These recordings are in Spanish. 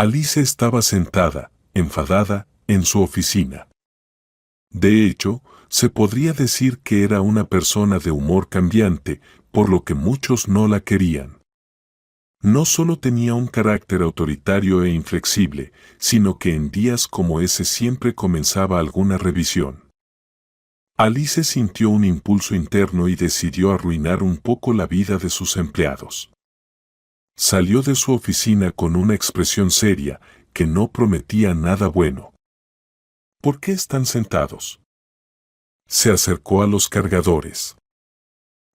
Alice estaba sentada, enfadada, en su oficina. De hecho, se podría decir que era una persona de humor cambiante, por lo que muchos no la querían. No solo tenía un carácter autoritario e inflexible, sino que en días como ese siempre comenzaba alguna revisión. Alice sintió un impulso interno y decidió arruinar un poco la vida de sus empleados. Salió de su oficina con una expresión seria, que no prometía nada bueno. ¿Por qué están sentados? Se acercó a los cargadores.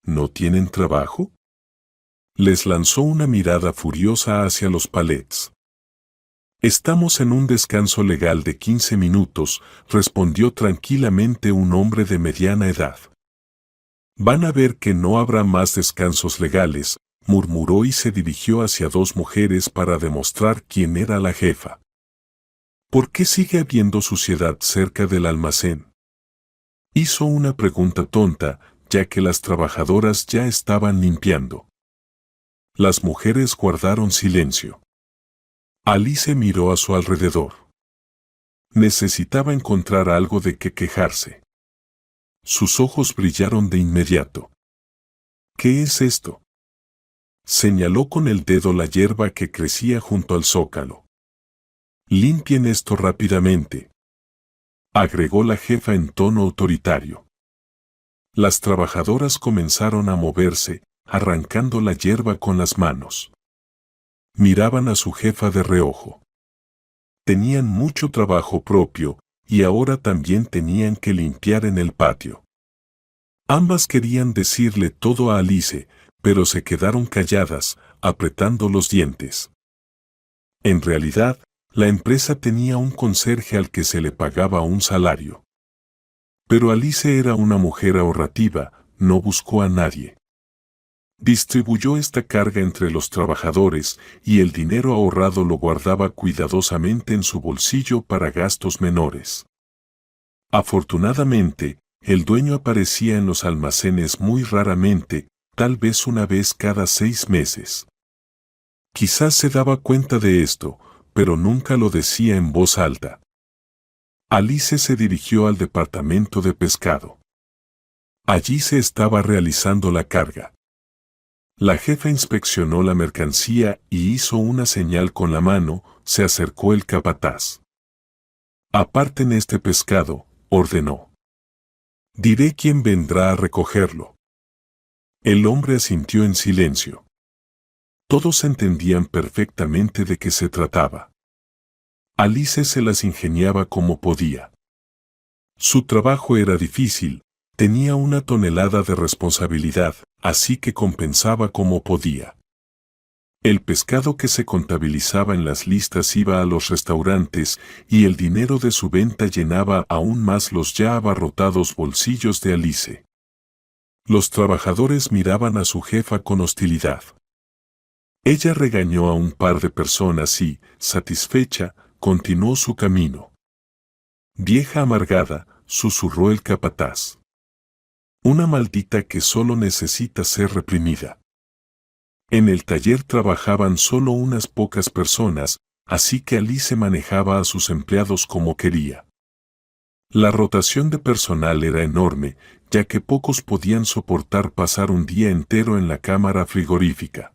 ¿No tienen trabajo? Les lanzó una mirada furiosa hacia los palets. Estamos en un descanso legal de 15 minutos, respondió tranquilamente un hombre de mediana edad. Van a ver que no habrá más descansos legales, murmuró y se dirigió hacia dos mujeres para demostrar quién era la jefa. ¿Por qué sigue habiendo suciedad cerca del almacén? Hizo una pregunta tonta, ya que las trabajadoras ya estaban limpiando. Las mujeres guardaron silencio. Alice miró a su alrededor. Necesitaba encontrar algo de qué quejarse. Sus ojos brillaron de inmediato. ¿Qué es esto? Señaló con el dedo la hierba que crecía junto al zócalo. Limpien esto rápidamente, agregó la jefa en tono autoritario. Las trabajadoras comenzaron a moverse, arrancando la hierba con las manos. Miraban a su jefa de reojo. Tenían mucho trabajo propio, y ahora también tenían que limpiar en el patio. Ambas querían decirle todo a Alice, pero se quedaron calladas, apretando los dientes. En realidad, la empresa tenía un conserje al que se le pagaba un salario. Pero Alice era una mujer ahorrativa, no buscó a nadie. Distribuyó esta carga entre los trabajadores y el dinero ahorrado lo guardaba cuidadosamente en su bolsillo para gastos menores. Afortunadamente, el dueño aparecía en los almacenes muy raramente, tal vez una vez cada 6 meses. Quizás se daba cuenta de esto, pero nunca lo decía en voz alta. Alice se dirigió al departamento de pescado. Allí se estaba realizando la carga. La jefa inspeccionó la mercancía y hizo una señal con la mano, se acercó el capataz. Aparten este pescado, ordenó. Diré quién vendrá a recogerlo. El hombre asintió en silencio. Todos entendían perfectamente de qué se trataba. Alice se las ingeniaba como podía. Su trabajo era difícil, tenía una tonelada de responsabilidad, así que compensaba como podía. El pescado que se contabilizaba en las listas iba a los restaurantes y el dinero de su venta llenaba aún más los ya abarrotados bolsillos de Alice. Los trabajadores miraban a su jefa con hostilidad. Ella regañó a un par de personas y, satisfecha, continuó su camino. Vieja amargada, susurró el capataz. Una maldita que solo necesita ser reprimida. En el taller trabajaban solo unas pocas personas, así que Alice manejaba a sus empleados como quería. La rotación de personal era enorme, ya que pocos podían soportar pasar un día entero en la cámara frigorífica.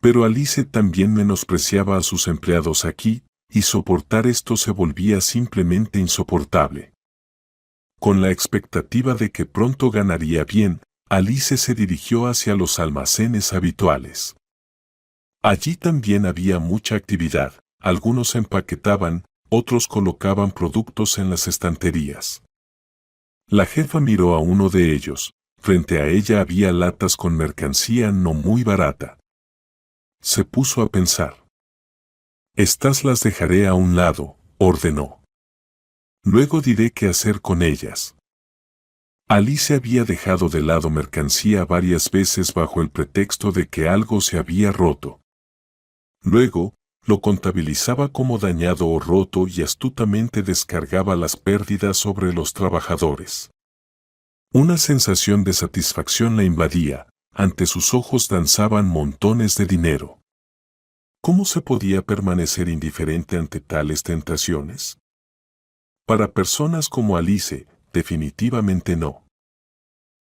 Pero Alice también menospreciaba a sus empleados aquí, y soportar esto se volvía simplemente insoportable. Con la expectativa de que pronto ganaría bien, Alice se dirigió hacia los almacenes habituales. Allí también había mucha actividad, algunos empaquetaban, otros colocaban productos en las estanterías. La jefa miró a uno de ellos, frente a ella había latas con mercancía no muy barata. Se puso a pensar. Estas las dejaré a un lado, ordenó. Luego diré qué hacer con ellas. Alice había dejado de lado mercancía varias veces bajo el pretexto de que algo se había roto. Luego, lo contabilizaba como dañado o roto y astutamente descargaba las pérdidas sobre los trabajadores. Una sensación de satisfacción la invadía, ante sus ojos danzaban montones de dinero. ¿Cómo se podía permanecer indiferente ante tales tentaciones? Para personas como Alice, definitivamente no.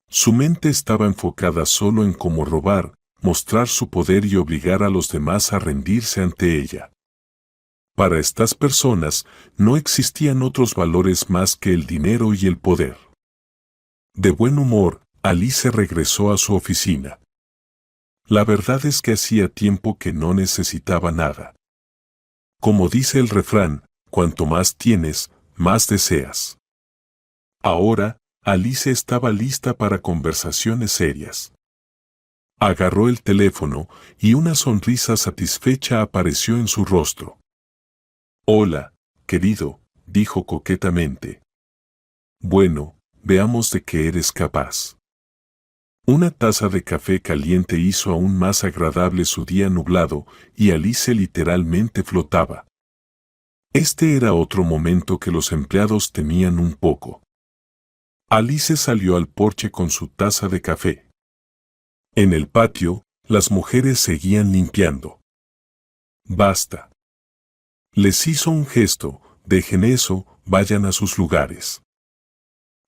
Su mente estaba enfocada solo en cómo robar, mostrar su poder y obligar a los demás a rendirse ante ella. Para estas personas no existían otros valores más que el dinero y el poder. De buen humor, Alice regresó a su oficina. La verdad es que hacía tiempo que no necesitaba nada. Como dice el refrán, cuanto más tienes, más deseas. Ahora, Alice estaba lista para conversaciones serias. Agarró el teléfono y una sonrisa satisfecha apareció en su rostro. «Hola, querido», dijo coquetamente. «Bueno, veamos de qué eres capaz». Una taza de café caliente hizo aún más agradable su día nublado y Alice literalmente flotaba. Este era otro momento que los empleados temían un poco. Alice salió al porche con su taza de café. En el patio, las mujeres seguían limpiando. «Basta». Les hizo un gesto, «dejen eso, vayan a sus lugares».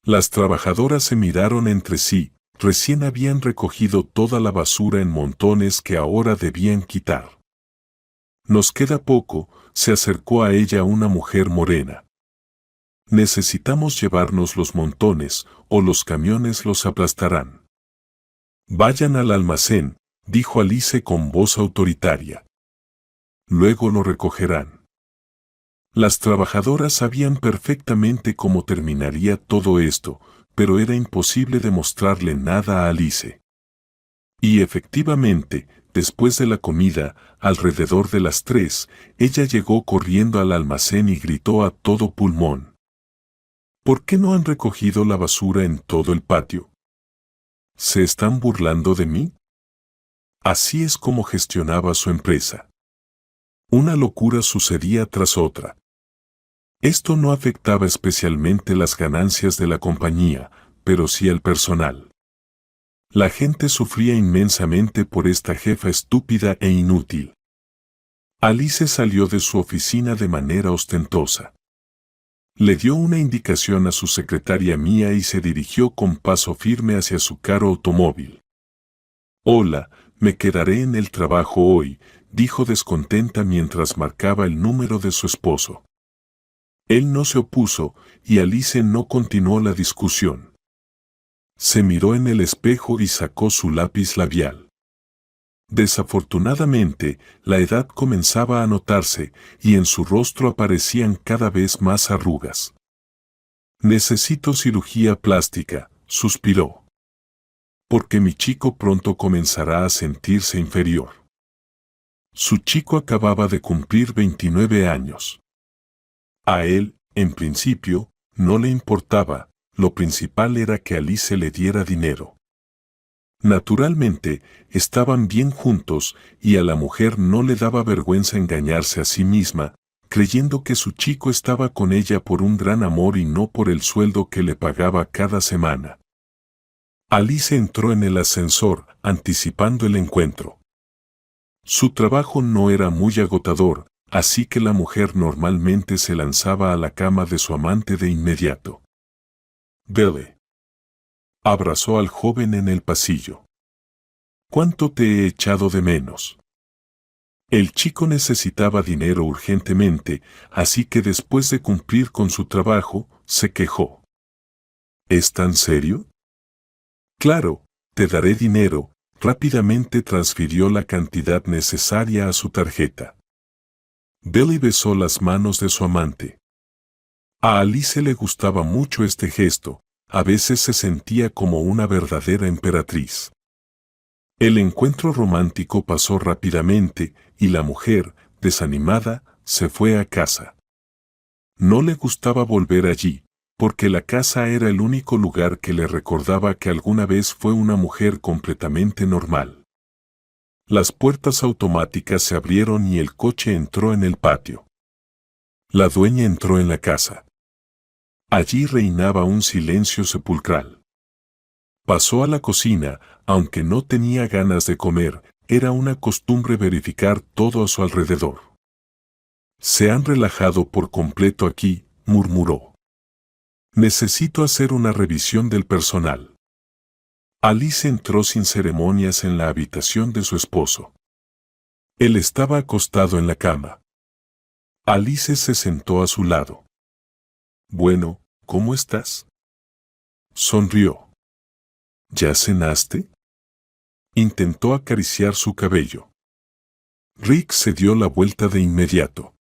Las trabajadoras se miraron entre sí, recién habían recogido toda la basura en montones que ahora debían quitar. «Nos queda poco», se acercó a ella una mujer morena. «Necesitamos llevarnos los montones, o los camiones los aplastarán». «Vayan al almacén», dijo Alice con voz autoritaria. «Luego lo recogerán». Las trabajadoras sabían perfectamente cómo terminaría todo esto, pero era imposible demostrarle nada a Alice. Y efectivamente, después de la comida, alrededor de las 3, ella llegó corriendo al almacén y gritó a todo pulmón. «¿Por qué no han recogido la basura en todo el patio? ¿Se están burlando de mí?». Así es como gestionaba su empresa. Una locura sucedía tras otra. Esto no afectaba especialmente las ganancias de la compañía, pero sí al personal. La gente sufría inmensamente por esta jefa estúpida e inútil. Alice salió de su oficina de manera ostentosa. Le dio una indicación a su secretaria Mía y se dirigió con paso firme hacia su caro automóvil. «Hola, me quedaré en el trabajo hoy», dijo descontenta mientras marcaba el número de su esposo. Él no se opuso, y Alice no continuó la discusión. Se miró en el espejo y sacó su lápiz labial. Desafortunadamente, la edad comenzaba a notarse, y en su rostro aparecían cada vez más arrugas. «Necesito cirugía plástica», suspiró. «Porque mi chico pronto comenzará a sentirse inferior». Su chico acababa de cumplir 29 años. A él, en principio, no le importaba, lo principal era que Alice le diera dinero. Naturalmente, estaban bien juntos y a la mujer no le daba vergüenza engañarse a sí misma, creyendo que su chico estaba con ella por un gran amor y no por el sueldo que le pagaba cada semana. Alice entró en el ascensor, anticipando el encuentro. Su trabajo no era muy agotador, así que la mujer normalmente se lanzaba a la cama de su amante de inmediato. «Billy». Abrazó al joven en el pasillo. «¿Cuánto te he echado de menos?». El chico necesitaba dinero urgentemente, así que después de cumplir con su trabajo, se quejó. «¿Es tan serio?». «Claro, te daré dinero», rápidamente transfirió la cantidad necesaria a su tarjeta. Billy besó las manos de su amante. A Alice le gustaba mucho este gesto, a veces se sentía como una verdadera emperatriz. El encuentro romántico pasó rápidamente y la mujer, desanimada, se fue a casa. No le gustaba volver allí, porque la casa era el único lugar que le recordaba que alguna vez fue una mujer completamente normal. Las puertas automáticas se abrieron y el coche entró en el patio. La dueña entró en la casa. Allí reinaba un silencio sepulcral. Pasó a la cocina, aunque no tenía ganas de comer, era una costumbre verificar todo a su alrededor. Se han relajado por completo aquí, murmuró. Necesito hacer una revisión del personal. Alice entró sin ceremonias en la habitación de su esposo. Él estaba acostado en la cama. Alice se sentó a su lado. Bueno, ¿cómo estás? Sonrió. ¿Ya cenaste? Intentó acariciar su cabello. Rick se dio la vuelta de inmediato.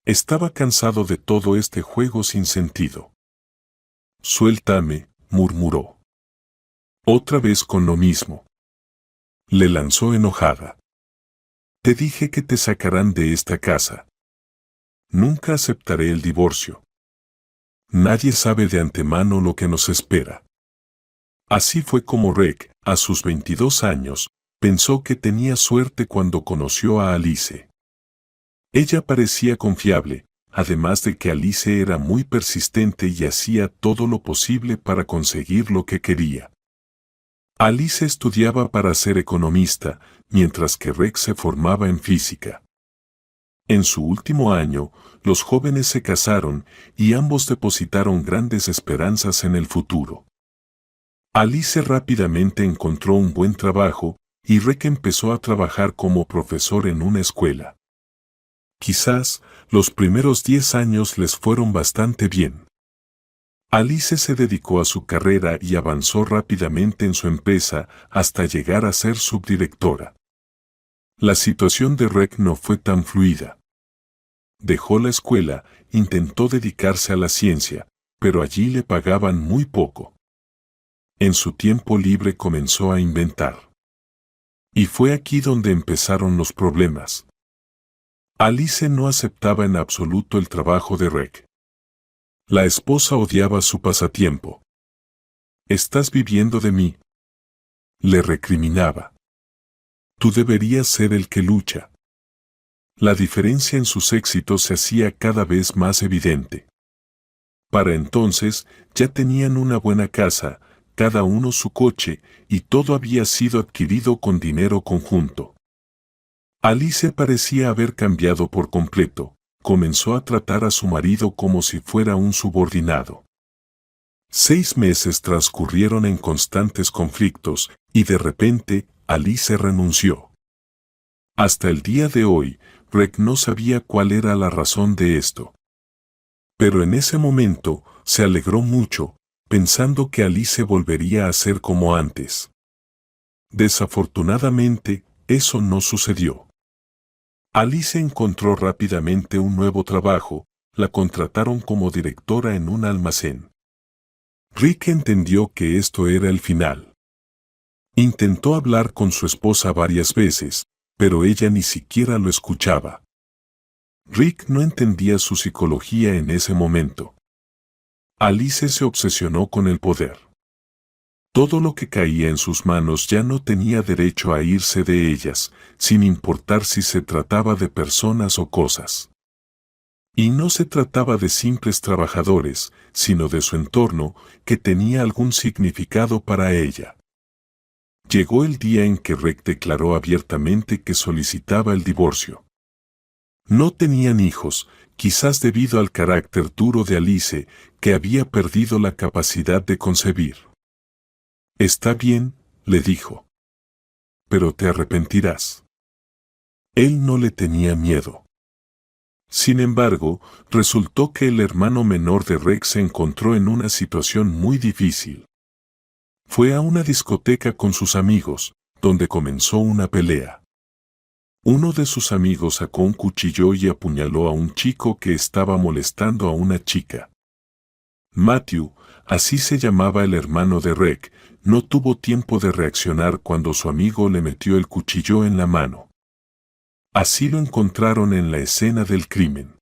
Estaba cansado de todo este juego sin sentido. Suéltame, murmuró. Otra vez con lo mismo. Le lanzó enojada. Te dije que te sacarán de esta casa. Nunca aceptaré el divorcio. Nadie sabe de antemano lo que nos espera. Así fue como Rick, a sus 22 años, pensó que tenía suerte cuando conoció a Alice. Ella parecía confiable, además de que Alice era muy persistente y hacía todo lo posible para conseguir lo que quería. Alice estudiaba para ser economista, mientras que Rick se formaba en física. En su último año, los jóvenes se casaron y ambos depositaron grandes esperanzas en el futuro. Alice rápidamente encontró un buen trabajo y Rick empezó a trabajar como profesor en una escuela. Quizás los primeros 10 años les fueron bastante bien. Alice se dedicó a su carrera y avanzó rápidamente en su empresa hasta llegar a ser subdirectora. La situación de Rick no fue tan fluida. Dejó la escuela, intentó dedicarse a la ciencia, pero allí le pagaban muy poco. En su tiempo libre comenzó a inventar. Y fue aquí donde empezaron los problemas. Alice no aceptaba en absoluto el trabajo de Rick. La esposa odiaba su pasatiempo. «¿Estás viviendo de mí?», le recriminaba. «Tú deberías ser el que lucha». La diferencia en sus éxitos se hacía cada vez más evidente. Para entonces, ya tenían una buena casa, cada uno su coche, y todo había sido adquirido con dinero conjunto. Alice parecía haber cambiado por completo. Comenzó a tratar a su marido como si fuera un subordinado. 6 meses transcurrieron en constantes conflictos, y de repente, Alice renunció. Hasta el día de hoy, Rick no sabía cuál era la razón de esto. Pero en ese momento, se alegró mucho, pensando que Alice volvería a ser como antes. Desafortunadamente, eso no sucedió. Alice encontró rápidamente un nuevo trabajo, la contrataron como directora en un almacén. Rick entendió que esto era el final. Intentó hablar con su esposa varias veces, pero ella ni siquiera lo escuchaba. Rick no entendía su psicología en ese momento. Alice se obsesionó con el poder. Todo lo que caía en sus manos ya no tenía derecho a irse de ellas, sin importar si se trataba de personas o cosas. Y no se trataba de simples trabajadores, sino de su entorno, que tenía algún significado para ella. Llegó el día en que Rick declaró abiertamente que solicitaba el divorcio. No tenían hijos, quizás debido al carácter duro de Alice, que había perdido la capacidad de concebir. «Está bien», le dijo. «Pero te arrepentirás». Él no le tenía miedo. Sin embargo, resultó que el hermano menor de Rick se encontró en una situación muy difícil. Fue a una discoteca con sus amigos, donde comenzó una pelea. Uno de sus amigos sacó un cuchillo y apuñaló a un chico que estaba molestando a una chica. Matthew, así se llamaba el hermano de Rick, no tuvo tiempo de reaccionar cuando su amigo le metió el cuchillo en la mano. Así lo encontraron en la escena del crimen.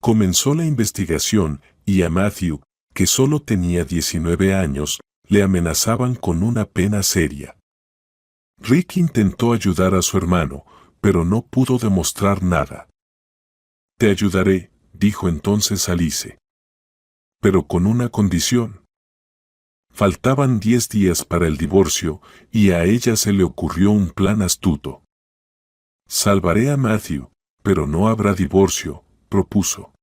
Comenzó la investigación y a Matthew, que solo tenía 19 años, le amenazaban con una pena seria. Rick intentó ayudar a su hermano, pero no pudo demostrar nada. «Te ayudaré», dijo entonces Alice. «Pero con una condición». Faltaban 10 días para el divorcio y a ella se le ocurrió un plan astuto. Salvaré a Matthew, pero no habrá divorcio, propuso.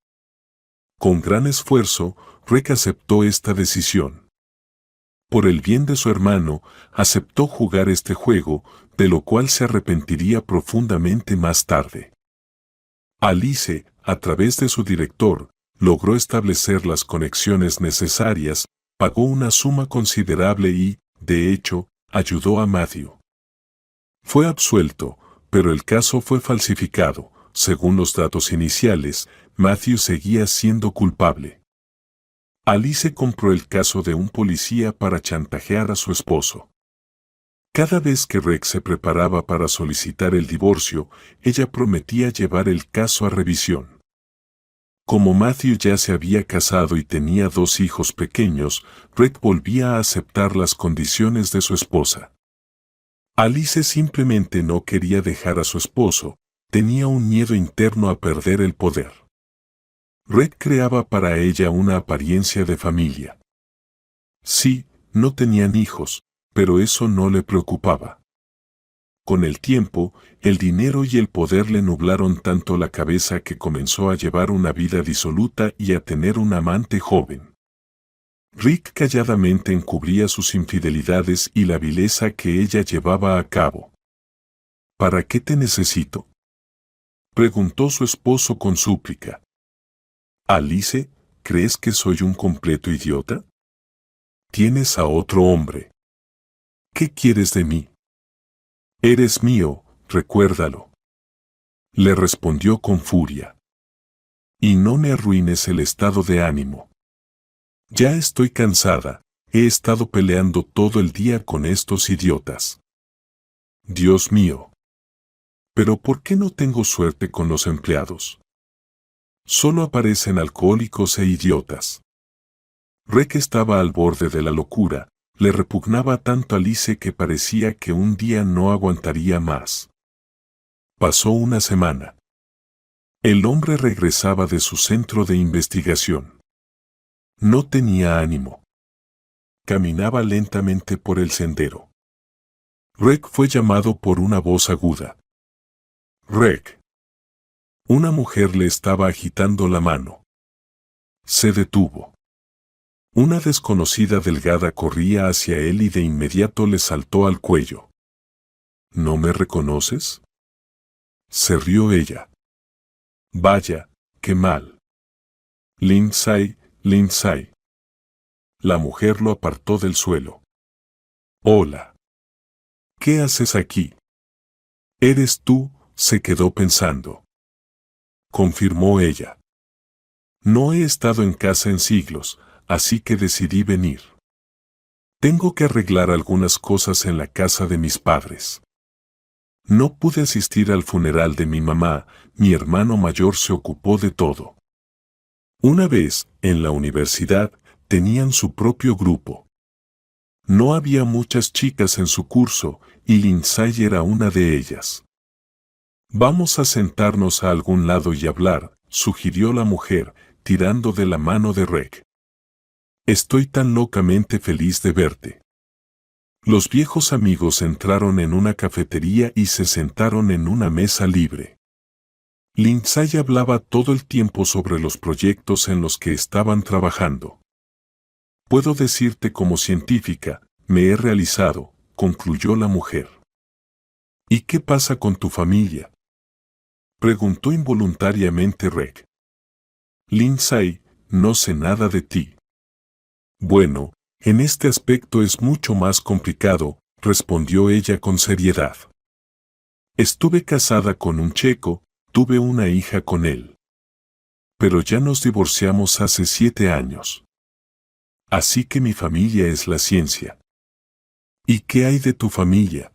Con gran esfuerzo, Rick aceptó esta decisión. Por el bien de su hermano, aceptó jugar este juego, de lo cual se arrepentiría profundamente más tarde. Alice, a través de su director, logró establecer las conexiones necesarias, pagó una suma considerable y, de hecho, ayudó a Matthew. Fue absuelto, pero el caso fue falsificado. Según los datos iniciales, Matthew seguía siendo culpable. Alice compró el caso de un policía para chantajear a su esposo. Cada vez que Rick se preparaba para solicitar el divorcio, ella prometía llevar el caso a revisión. Como Matthew ya se había casado y tenía 2 hijos pequeños, Rick volvía a aceptar las condiciones de su esposa. Alice simplemente no quería dejar a su esposo, tenía un miedo interno a perder el poder. Rick creaba para ella una apariencia de familia. Sí, no tenían hijos, pero eso no le preocupaba. Con el tiempo, el dinero y el poder le nublaron tanto la cabeza que comenzó a llevar una vida disoluta y a tener un amante joven. Rick calladamente encubría sus infidelidades y la vileza que ella llevaba a cabo. ¿Para qué te necesito?, preguntó su esposo con súplica. Alice, ¿crees que soy un completo idiota? Tienes a otro hombre. ¿Qué quieres de mí? Eres mío, recuérdalo. Le respondió con furia. Y no me arruines el estado de ánimo. Ya estoy cansada, he estado peleando todo el día con estos idiotas. Dios mío. ¿Pero por qué no tengo suerte con los empleados? Solo aparecen alcohólicos e idiotas. Rick estaba al borde de la locura, le repugnaba tanto a Alice que parecía que un día no aguantaría más. Pasó una semana. El hombre regresaba de su centro de investigación. No tenía ánimo. Caminaba lentamente por el sendero. Rick fue llamado por una voz aguda. Rick. Una mujer le estaba agitando la mano. Se detuvo. Una desconocida delgada corría hacia él y de inmediato le saltó al cuello. ¿No me reconoces?, se rió ella. Vaya, qué mal. Lindsay, Lindsay. La mujer lo apartó del suelo. Hola. ¿Qué haces aquí? ¿Eres tú?, se quedó pensando. Confirmó ella. No he estado en casa en siglos, así que decidí venir. Tengo que arreglar algunas cosas en la casa de mis padres. No pude asistir al funeral de mi mamá, mi hermano mayor se ocupó de todo. Una vez, en la universidad, tenían su propio grupo. No había muchas chicas en su curso, y Lindsay era una de ellas. Vamos a sentarnos a algún lado y hablar, sugirió la mujer, tirando de la mano de Rick. Estoy tan locamente feliz de verte. Los viejos amigos entraron en una cafetería y se sentaron en una mesa libre. Lindsay hablaba todo el tiempo sobre los proyectos en los que estaban trabajando. Puedo decirte como científica, me he realizado, concluyó la mujer. ¿Y qué pasa con tu familia?, preguntó involuntariamente Rick. Lindsay, no sé nada de ti. Bueno, en este aspecto es mucho más complicado, respondió ella con seriedad. Estuve casada con un checo, tuve una hija con él. Pero ya nos divorciamos hace 7 años. Así que mi familia es la ciencia. ¿Y qué hay de tu familia?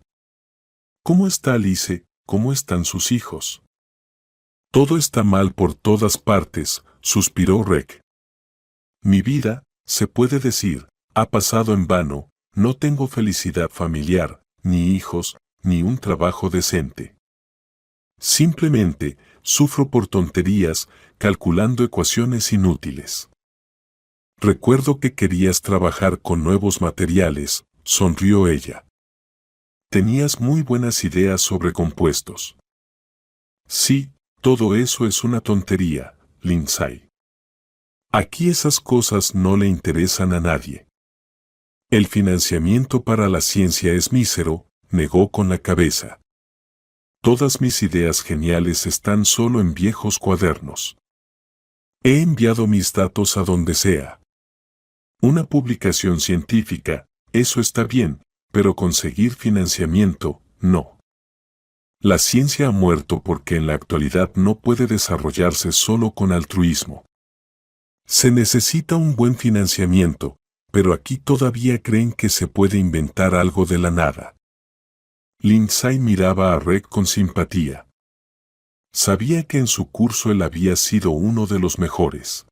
¿Cómo está Alice? ¿Cómo están sus hijos? Todo está mal por todas partes, suspiró Rick. Mi vida, se puede decir, ha pasado en vano, no tengo felicidad familiar, ni hijos, ni un trabajo decente. Simplemente, sufro por tonterías, calculando ecuaciones inútiles. Recuerdo que querías trabajar con nuevos materiales, sonrió ella. Tenías muy buenas ideas sobre compuestos. Sí, todo eso es una tontería, Lindsay. Aquí esas cosas no le interesan a nadie. El financiamiento para la ciencia es mísero, negó con la cabeza. Todas mis ideas geniales están solo en viejos cuadernos. He enviado mis datos a donde sea. Una publicación científica, eso está bien, pero conseguir financiamiento, no. La ciencia ha muerto porque en la actualidad no puede desarrollarse solo con altruismo. Se necesita un buen financiamiento, pero aquí todavía creen que se puede inventar algo de la nada. Lindsay miraba a Reg con simpatía. Sabía que en su curso él había sido uno de los mejores.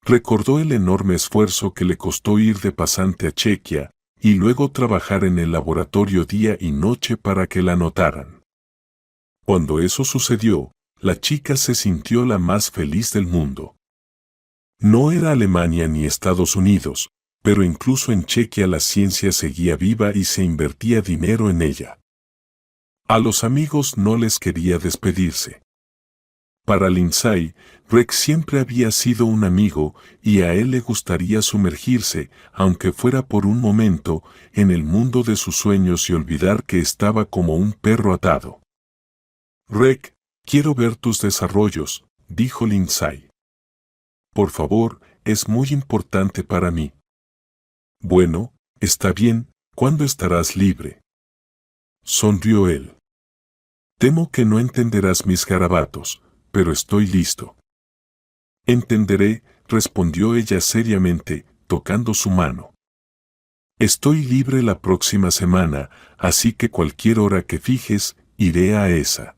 Recordó el enorme esfuerzo que le costó ir de pasante a Chequia y luego trabajar en el laboratorio día y noche para que la notaran. Cuando eso sucedió, la chica se sintió la más feliz del mundo. No era Alemania ni Estados Unidos, pero incluso en Chequia la ciencia seguía viva y se invertía dinero en ella. A los amigos no les quería despedirse. Para Lindsay, Rex siempre había sido un amigo y a él le gustaría sumergirse, aunque fuera por un momento, en el mundo de sus sueños y olvidar que estaba como un perro atado. Rex, quiero ver tus desarrollos, dijo Lindsay. Por favor, es muy importante para mí. Bueno, está bien, ¿cuándo estarás libre? Sonrió él. Temo que no entenderás mis garabatos, pero estoy listo. Entenderé, respondió ella seriamente, tocando su mano. Estoy libre la próxima semana, así que cualquier hora que fijes, iré a esa.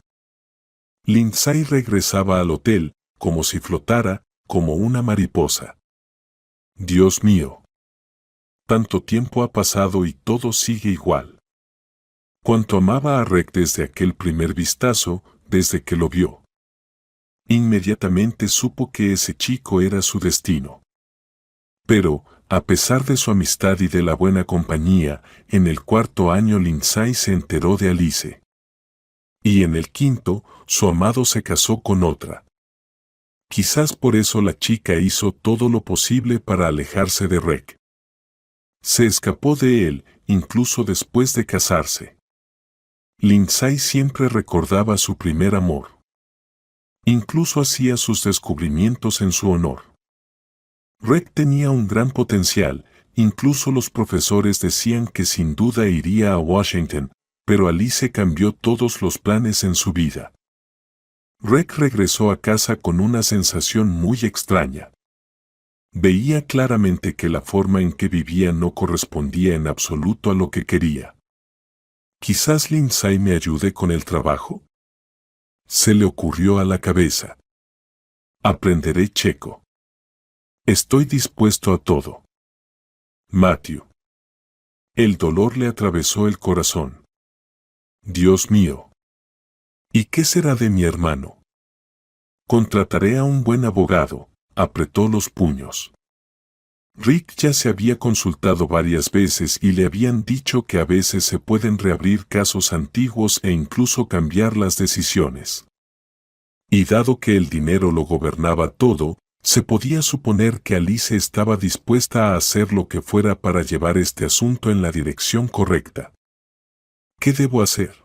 Lindsay regresaba al hotel, como si flotara, como una mariposa. Dios mío. Tanto tiempo ha pasado y todo sigue igual. Cuánto amaba a Reg desde aquel primer vistazo, desde que lo vio. Inmediatamente supo que ese chico era su destino. Pero, a pesar de su amistad y de la buena compañía, en el cuarto año Lindsay se enteró de Alice. Y en el quinto, su amado se casó con otra. Quizás por eso la chica hizo todo lo posible para alejarse de Reg. Se escapó de él, incluso después de casarse. Lindsay siempre recordaba su primer amor. Incluso hacía sus descubrimientos en su honor. Reg tenía un gran potencial, incluso los profesores decían que sin duda iría a Washington, pero Alice cambió todos los planes en su vida. Reg regresó a casa con una sensación muy extraña. Veía claramente que la forma en que vivía no correspondía en absoluto a lo que quería. ¿Quizás Lindsay me ayude con el trabajo? Se le ocurrió a la cabeza. Aprenderé checo. Estoy dispuesto a todo. Matthew. El dolor le atravesó el corazón. Dios mío. ¿Y qué será de mi hermano? Contrataré a un buen abogado, apretó los puños. Rick ya se había consultado varias veces y le habían dicho que a veces se pueden reabrir casos antiguos e incluso cambiar las decisiones. Y dado que el dinero lo gobernaba todo, se podía suponer que Alice estaba dispuesta a hacer lo que fuera para llevar este asunto en la dirección correcta. ¿Qué debo hacer?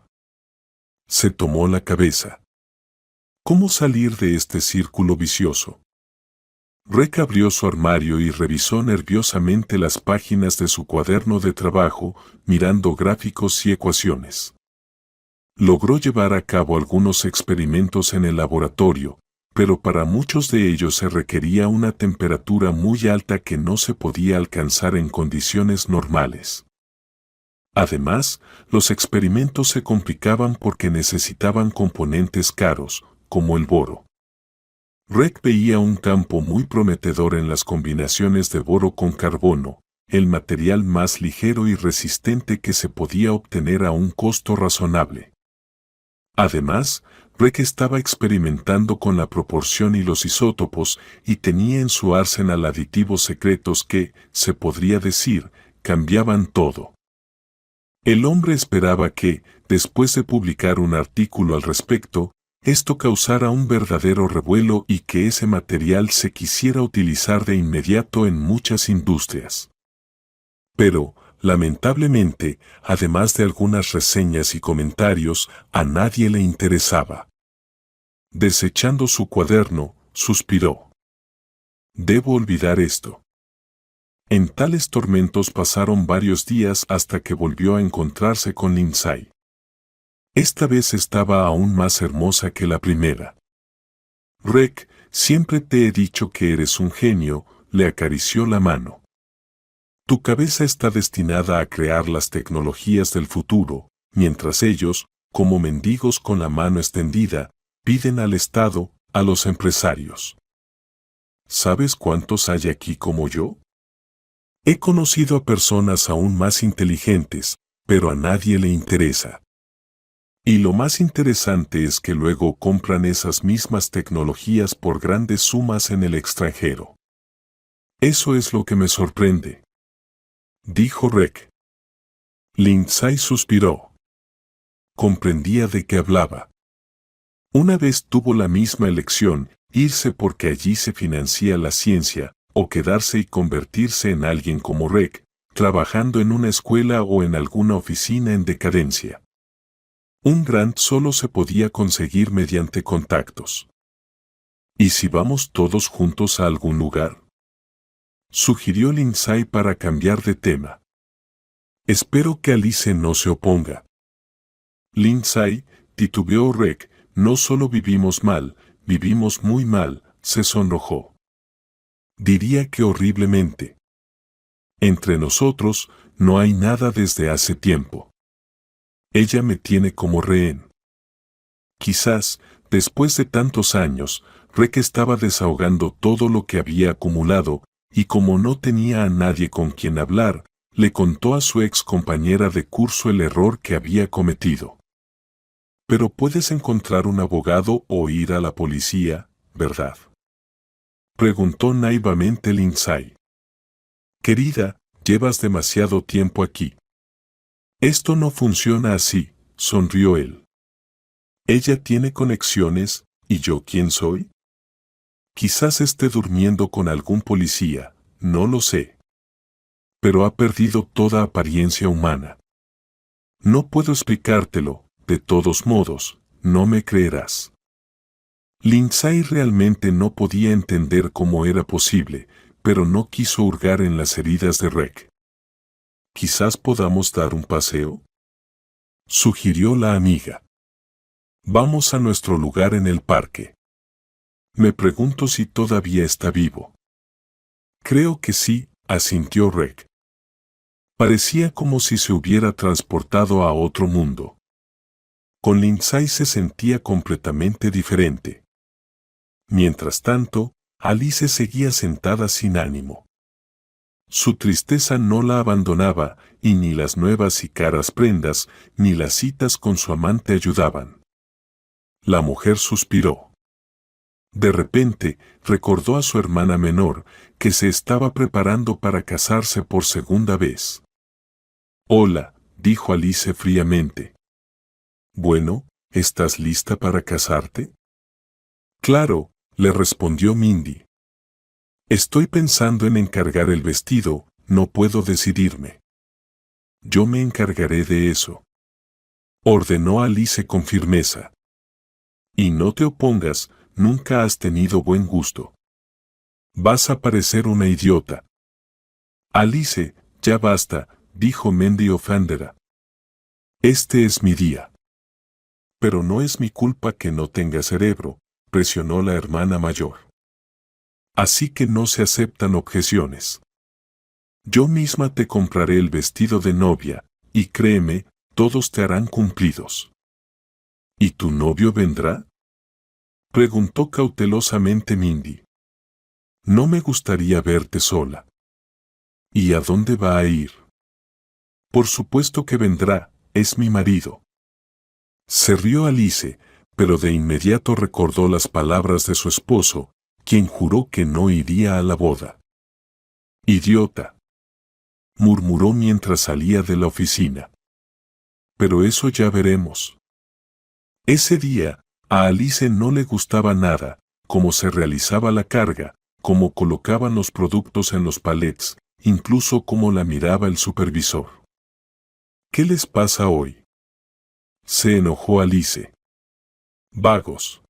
Se tomó la cabeza. ¿Cómo salir de este círculo vicioso? Reg abrió su armario y revisó nerviosamente las páginas de su cuaderno de trabajo, mirando gráficos y ecuaciones. Logró llevar a cabo algunos experimentos en el laboratorio, pero para muchos de ellos se requería una temperatura muy alta que no se podía alcanzar en condiciones normales. Además, los experimentos se complicaban porque necesitaban componentes caros, como el boro. Reg veía un campo muy prometedor en las combinaciones de boro con carbono, el material más ligero y resistente que se podía obtener a un costo razonable. Además, Rick estaba experimentando con la proporción y los isótopos y tenía en su arsenal aditivos secretos que, se podría decir, cambiaban todo. El hombre esperaba que, después de publicar un artículo al respecto, esto causara un verdadero revuelo y que ese material se quisiera utilizar de inmediato en muchas industrias. Pero, lamentablemente, además de algunas reseñas y comentarios, a nadie le interesaba. Desechando su cuaderno, suspiró. Debo olvidar esto. En tales tormentos pasaron varios días hasta que volvió a encontrarse con Lindsay. Esta vez estaba aún más hermosa que la primera. Rick, siempre te he dicho que eres un genio, le acarició la mano. Tu cabeza está destinada a crear las tecnologías del futuro, mientras ellos, como mendigos con la mano extendida, piden al Estado, a los empresarios. ¿Sabes cuántos hay aquí como yo? He conocido a personas aún más inteligentes, pero a nadie le interesa. Y lo más interesante es que luego compran esas mismas tecnologías por grandes sumas en el extranjero. Eso es lo que me sorprende, dijo Rick. Lindsay suspiró. Comprendía de qué hablaba. Una vez tuvo la misma elección, irse porque allí se financia la ciencia, o quedarse y convertirse en alguien como Rick, trabajando en una escuela o en alguna oficina en decadencia. Un grant solo se podía conseguir mediante contactos. ¿Y si vamos todos juntos a algún lugar? Sugirió Lindsay para cambiar de tema. Espero que Alice no se oponga. Lindsay, titubeó Rick, no solo vivimos mal, vivimos muy mal, se sonrojó. Diría que horriblemente. Entre nosotros, no hay nada desde hace tiempo. Ella me tiene como rehén. Quizás, después de tantos años, Rick estaba desahogando todo lo que había acumulado, y como no tenía a nadie con quien hablar, le contó a su ex compañera de curso el error que había cometido. Pero puedes encontrar un abogado o ir a la policía, ¿verdad? Preguntó naivamente Lindsay. Querida, llevas demasiado tiempo aquí. Esto no funciona así, sonrió él. Ella tiene conexiones, ¿y yo quién soy? Quizás esté durmiendo con algún policía, no lo sé. Pero ha perdido toda apariencia humana. No puedo explicártelo, de todos modos, no me creerás. Lindsay realmente no podía entender cómo era posible, pero no quiso hurgar en las heridas de Rick. ¿Quizás podamos dar un paseo?, sugirió la amiga. Vamos a nuestro lugar en el parque. Me pregunto si todavía está vivo. Creo que sí, asintió Rick. Parecía como si se hubiera transportado a otro mundo. Con Lindsay se sentía completamente diferente. Mientras tanto, Alice seguía sentada sin ánimo. Su tristeza no la abandonaba, y ni las nuevas y caras prendas, ni las citas con su amante ayudaban. La mujer suspiró. De repente, recordó a su hermana menor, que se estaba preparando para casarse por segunda vez. Hola, dijo Alice fríamente. Bueno, ¿estás lista para casarte? Claro, le respondió Mindy. Estoy pensando en encargar el vestido, no puedo decidirme. Yo me encargaré de eso, ordenó Alice con firmeza. Y no te opongas, nunca has tenido buen gusto. Vas a parecer una idiota. Alice, ya basta, dijo Mindy ofendida. Este es mi día. Pero no es mi culpa que no tenga cerebro, presionó la hermana mayor. Así que no se aceptan objeciones. Yo misma te compraré el vestido de novia, y créeme, todos te harán cumplidos. ¿Y tu novio vendrá?, preguntó cautelosamente Mindy. No me gustaría verte sola. ¿Y a dónde va a ir? Por supuesto que vendrá, es mi marido. Se rió Alice, pero de inmediato recordó las palabras de su esposo, quien juró que no iría a la boda. «Idiota», murmuró mientras salía de la oficina. «Pero eso ya veremos». Ese día, a Alice no le gustaba nada, cómo se realizaba la carga, cómo colocaban los productos en los palets, incluso cómo la miraba el supervisor. «¿Qué les pasa hoy?», se enojó Alice. «Vagos.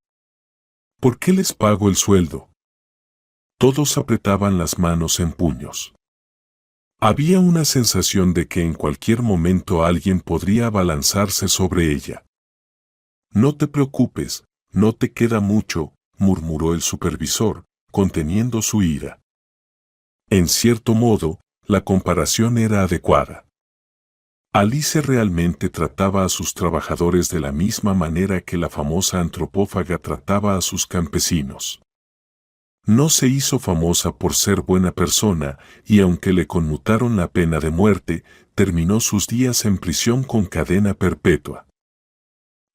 ¿Por qué les pago el sueldo?». Todos apretaban las manos en puños. Había una sensación de que en cualquier momento alguien podría abalanzarse sobre ella. «No te preocupes, no te queda mucho», murmuró el supervisor, conteniendo su ira. En cierto modo, la comparación era adecuada. Alice realmente trataba a sus trabajadores de la misma manera que la famosa antropófaga trataba a sus campesinos. No se hizo famosa por ser buena persona y aunque le conmutaron la pena de muerte, terminó sus días en prisión con cadena perpetua.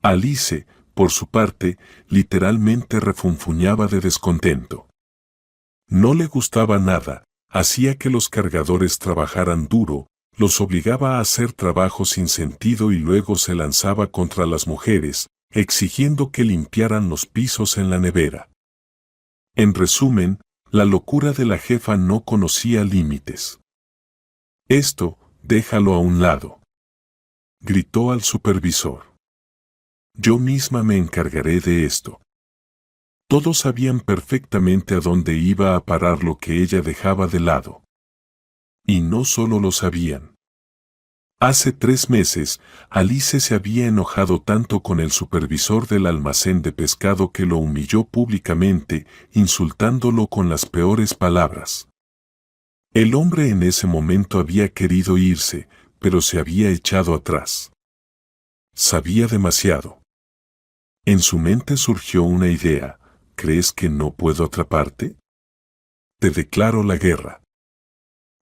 Alice, por su parte, literalmente refunfuñaba de descontento. No le gustaba nada, hacía que los cargadores trabajaran duro, los obligaba a hacer trabajo sin sentido y luego se lanzaba contra las mujeres, exigiendo que limpiaran los pisos en la nevera. En resumen, la locura de la jefa no conocía límites. «Esto, déjalo a un lado», gritó al supervisor. «Yo misma me encargaré de esto». Todos sabían perfectamente a dónde iba a parar lo que ella dejaba de lado. Y no solo lo sabían. Hace 3 meses, Alice se había enojado tanto con el supervisor del almacén de pescado que lo humilló públicamente, insultándolo con las peores palabras. El hombre en ese momento había querido irse, pero se había echado atrás. Sabía demasiado. En su mente surgió una idea. «¿Crees que no puedo atraparte? Te declaro la guerra».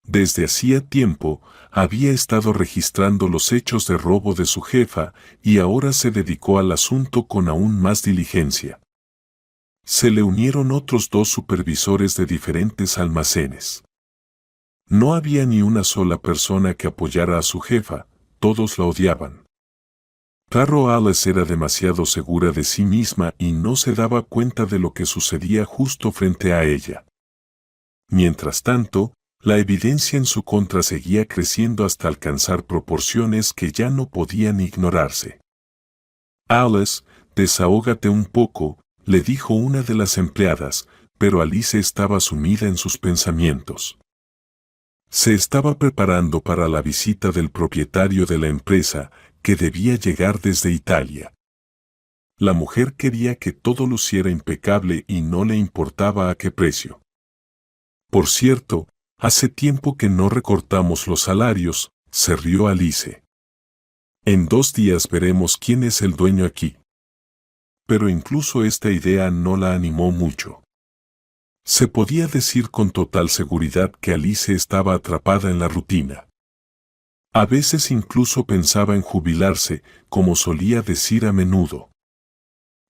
Desde hacía tiempo, había estado registrando los hechos de robo de su jefa y ahora se dedicó al asunto con aún más diligencia. Se le unieron otros 2 supervisores de diferentes almacenes. No había ni una sola persona que apoyara a su jefa, todos la odiaban. Claro, Alice era demasiado segura de sí misma y no se daba cuenta de lo que sucedía justo frente a ella. Mientras tanto, la evidencia en su contra seguía creciendo hasta alcanzar proporciones que ya no podían ignorarse. «Alice, desahógate un poco», le dijo una de las empleadas, pero Alice estaba sumida en sus pensamientos. Se estaba preparando para la visita del propietario de la empresa, que debía llegar desde Italia. La mujer quería que todo luciera impecable y no le importaba a qué precio. «Por cierto, hace tiempo que no recortamos los salarios», se rió Alice. «En 2 días veremos quién es el dueño aquí». Pero incluso esta idea no la animó mucho. Se podía decir con total seguridad que Alice estaba atrapada en la rutina. A veces incluso pensaba en jubilarse, como solía decir a menudo.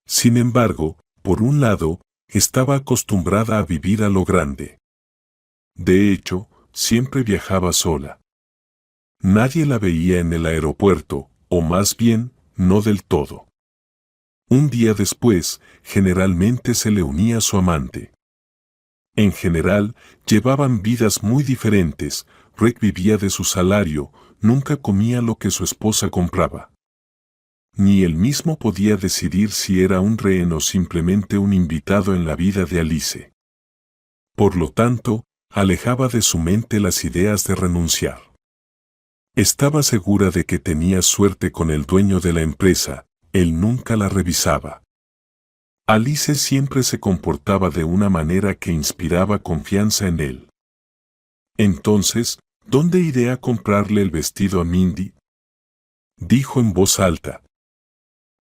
Sin embargo, por un lado, estaba acostumbrada a vivir a lo grande. De hecho, siempre viajaba sola. Nadie la veía en el aeropuerto, o más bien, no del todo. Un día después, generalmente se le unía su amante. En general, llevaban vidas muy diferentes. Rick vivía de su salario, nunca comía lo que su esposa compraba. Ni él mismo podía decidir si era un rehén o simplemente un invitado en la vida de Alice. Por lo tanto, alejaba de su mente las ideas de renunciar. Estaba segura de que tenía suerte con el dueño de la empresa, él nunca la revisaba. Alice siempre se comportaba de una manera que inspiraba confianza en él. Entonces, ¿dónde iré a comprarle el vestido a Mindy?, dijo en voz alta.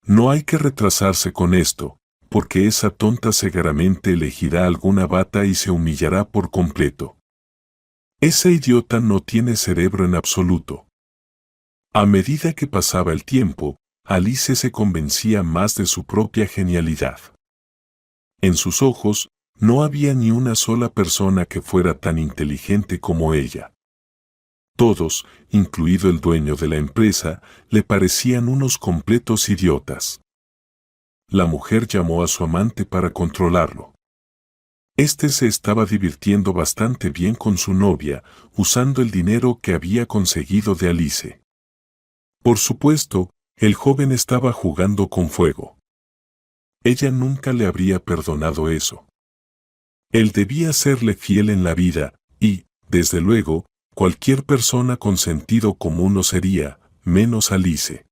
No hay que retrasarse con esto, porque esa tonta seguramente elegirá alguna bata y se humillará por completo. Esa idiota no tiene cerebro en absoluto. A medida que pasaba el tiempo, Alice se convencía más de su propia genialidad. En sus ojos, no había ni una sola persona que fuera tan inteligente como ella. Todos, incluido el dueño de la empresa, le parecían unos completos idiotas. La mujer llamó a su amante para controlarlo. Este se estaba divirtiendo bastante bien con su novia, usando el dinero que había conseguido de Alice. Por supuesto, el joven estaba jugando con fuego. Ella nunca le habría perdonado eso. Él debía serle fiel en la vida, y, desde luego, cualquier persona con sentido común lo sería, menos Alice.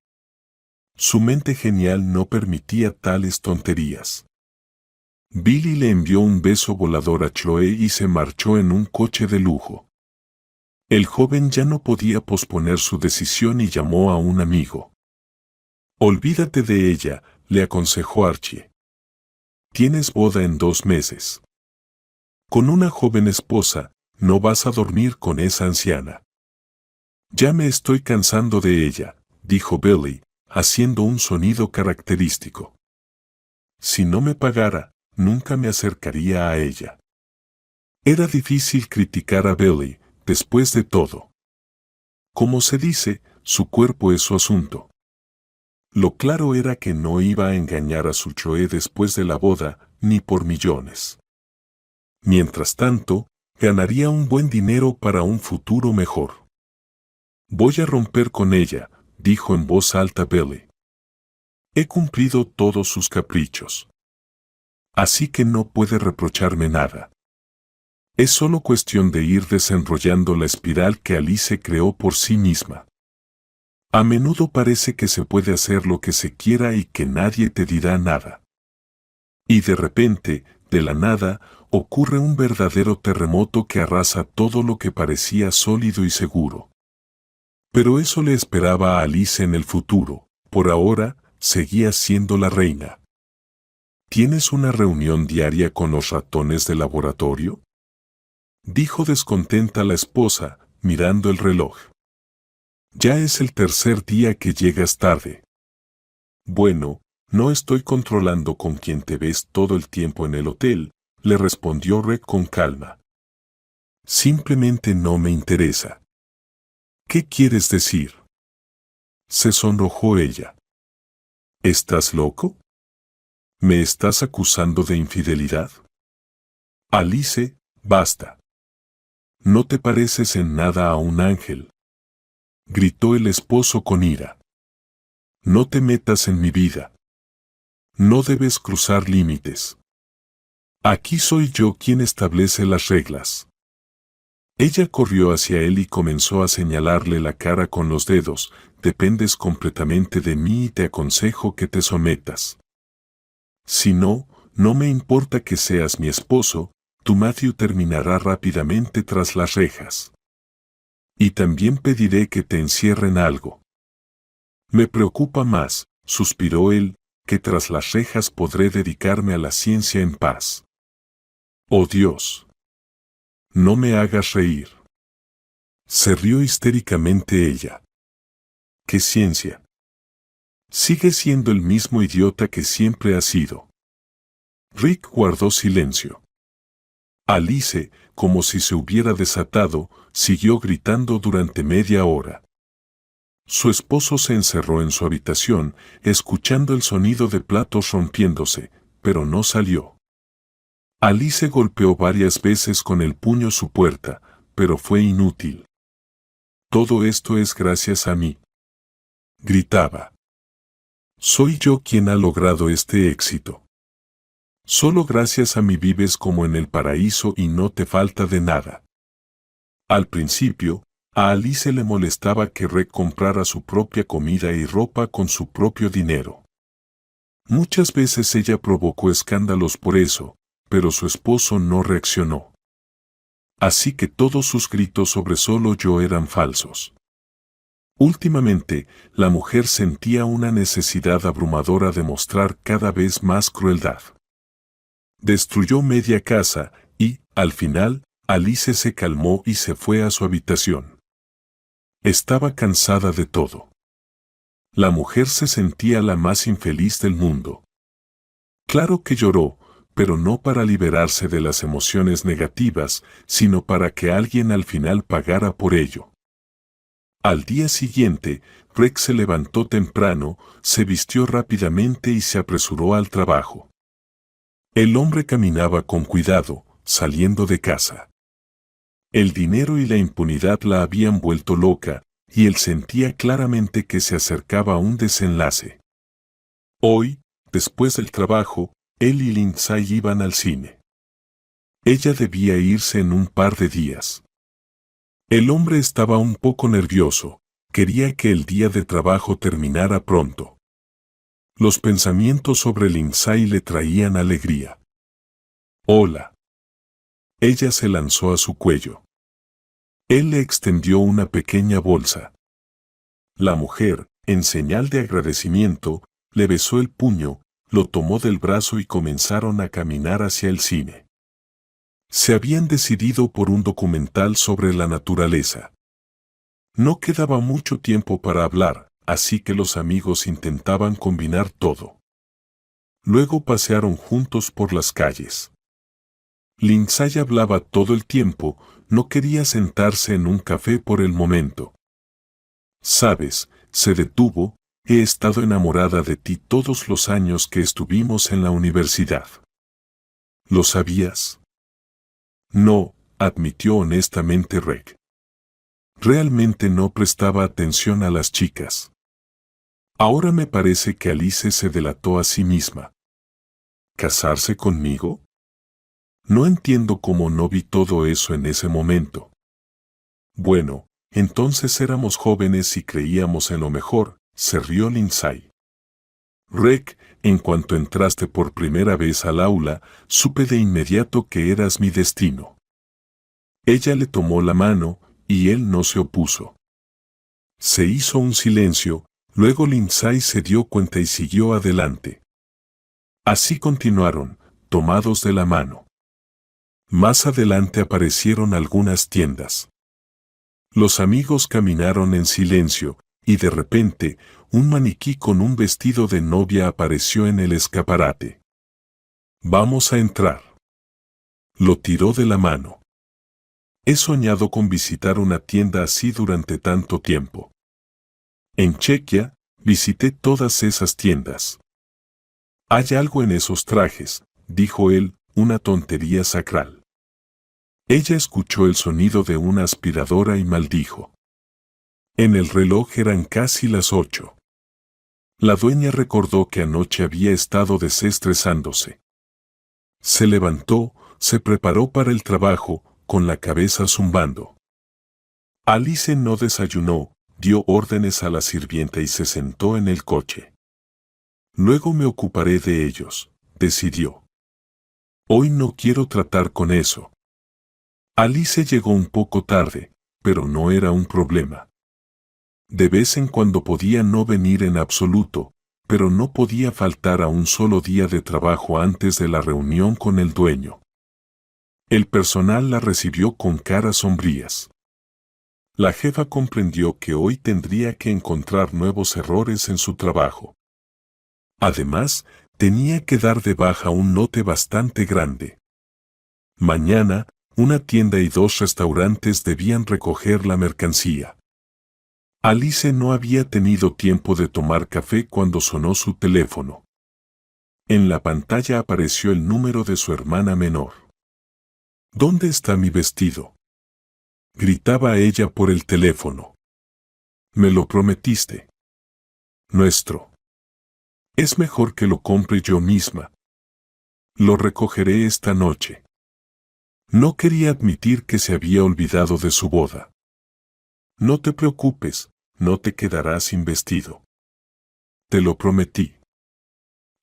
Su mente genial no permitía tales tonterías. Billy le envió un beso volador a Chloe y se marchó en un coche de lujo. El joven ya no podía posponer su decisión y llamó a un amigo. Olvídate de ella, le aconsejó Archie. Tienes boda en 2 meses. Con una joven esposa, no vas a dormir con esa anciana. Ya me estoy cansando de ella, dijo Billy, haciendo un sonido característico. Si no me pagara, nunca me acercaría a ella. Era difícil criticar a Billy, después de todo. Como se dice, su cuerpo es su asunto. Lo claro era que no iba a engañar a su Chloe después de la boda, ni por millones. Mientras tanto, ganaría un buen dinero para un futuro mejor. Voy a romper con ella, dijo en voz alta Billy. He cumplido todos sus caprichos. Así que no puede reprocharme nada. Es solo cuestión de ir desenrollando la espiral que Alice creó por sí misma. A menudo parece que se puede hacer lo que se quiera y que nadie te dirá nada. Y de repente, de la nada, ocurre un verdadero terremoto que arrasa todo lo que parecía sólido y seguro. Pero eso le esperaba a Alice en el futuro. Por ahora, seguía siendo la reina. ¿Tienes una reunión diaria con los ratones del laboratorio?, dijo descontenta la esposa, mirando el reloj. Ya es el 3er día que llegas tarde. Bueno, no estoy controlando con quién te ves todo el tiempo en el hotel, le respondió Reg con calma. Simplemente no me interesa. ¿Qué quieres decir? Se sonrojó ella. ¿Estás loco? ¿Me estás acusando de infidelidad? Alice, basta. No te pareces en nada a un ángel, gritó el esposo con ira. No te metas en mi vida. No debes cruzar límites. Aquí soy yo quien establece las reglas. Ella corrió hacia él y comenzó a señalarle la cara con los dedos. Dependes completamente de mí y te aconsejo que te sometas. Si no, no me importa que seas mi esposo, tu Matthew terminará rápidamente tras las rejas. Y también pediré que te encierren algo. Me preocupa más, suspiró él, que tras las rejas podré dedicarme a la ciencia en paz. Oh Dios. No me hagas reír. Se rió histéricamente ella. ¿Qué ciencia? Sigue siendo el mismo idiota que siempre ha sido. Rick guardó silencio. Alice, como si se hubiera desatado, siguió gritando durante media hora. Su esposo se encerró en su habitación, escuchando el sonido de platos rompiéndose, pero no salió. Alice golpeó varias veces con el puño su puerta, pero fue inútil. Todo esto es gracias a mí. Gritaba. Soy yo quien ha logrado este éxito. Solo gracias a mí vives como en el paraíso y no te falta de nada. Al principio, a Alice le molestaba que Reg comprara su propia comida y ropa con su propio dinero. Muchas veces ella provocó escándalos por eso, pero su esposo no reaccionó. Así que todos sus gritos sobre solo yo eran falsos. Últimamente, la mujer sentía una necesidad abrumadora de mostrar cada vez más crueldad. Destruyó media casa y, al final, Alice se calmó y se fue a su habitación. Estaba cansada de todo. La mujer se sentía la más infeliz del mundo. Claro que lloró, pero no para liberarse de las emociones negativas, sino para que alguien al final pagara por ello. Al día siguiente, Rex se levantó temprano, se vistió rápidamente y se apresuró al trabajo. El hombre caminaba con cuidado, saliendo de casa. El dinero y la impunidad la habían vuelto loca, y él sentía claramente que se acercaba a un desenlace. Hoy, después del trabajo, él y Lindsay iban al cine. Ella debía irse en un par de días. El hombre estaba un poco nervioso, quería que el día de trabajo terminara pronto. Los pensamientos sobre Lindsay le traían alegría. Hola. Ella se lanzó a su cuello. Él le extendió una pequeña bolsa. La mujer, en señal de agradecimiento, le besó el puño, lo tomó del brazo y comenzaron a caminar hacia el cine. Se habían decidido por un documental sobre la naturaleza. No quedaba mucho tiempo para hablar, así que los amigos intentaban combinar todo. Luego pasearon juntos por las calles. Lindsay hablaba todo el tiempo, no quería sentarse en un café por el momento. Sabes, se detuvo, he estado enamorada de ti todos los años que estuvimos en la universidad. ¿Lo sabías? No, admitió honestamente Reg. Realmente no prestaba atención a las chicas. Ahora me parece que Alice se delató a sí misma. ¿Casarse conmigo? No entiendo cómo no vi todo eso en ese momento. Bueno, entonces éramos jóvenes y creíamos en lo mejor, se rió Lindsay. Reg, en cuanto entraste por primera vez al aula, supe de inmediato que eras mi destino. Ella le tomó la mano, y él no se opuso. Se hizo un silencio, luego Lindsay se dio cuenta y siguió adelante. Así continuaron, tomados de la mano. Más adelante aparecieron algunas tiendas. Los amigos caminaron en silencio, y de repente, un maniquí con un vestido de novia apareció en el escaparate. Vamos a entrar. Lo tiró de la mano. He soñado con visitar una tienda así durante tanto tiempo. En Chequia, visité todas esas tiendas. Hay algo en esos trajes, dijo él, una tontería sacral. Ella escuchó el sonido de una aspiradora y maldijo. En el reloj eran casi las 8. La dueña recordó que anoche había estado desestresándose. Se levantó, se preparó para el trabajo, con la cabeza zumbando. Alice no desayunó, dio órdenes a la sirvienta y se sentó en el coche. Luego me ocuparé de ellos, decidió. Hoy no quiero tratar con eso. Alice llegó un poco tarde, pero no era un problema. De vez en cuando podía no venir en absoluto, pero no podía faltar a un solo día de trabajo antes de la reunión con el dueño. El personal la recibió con caras sombrías. La jefa comprendió que hoy tendría que encontrar nuevos errores en su trabajo. Además, tenía que dar de baja un lote bastante grande. Mañana, una tienda y 2 restaurantes debían recoger la mercancía. Alice no había tenido tiempo de tomar café cuando sonó su teléfono. En la pantalla apareció el número de su hermana menor. ¿Dónde está mi vestido?, gritaba ella por el teléfono. Me lo prometiste. Nuestro. Es mejor que lo compre yo misma. Lo recogeré esta noche. No quería admitir que se había olvidado de su boda. No te preocupes, no te quedarás sin vestido. Te lo prometí.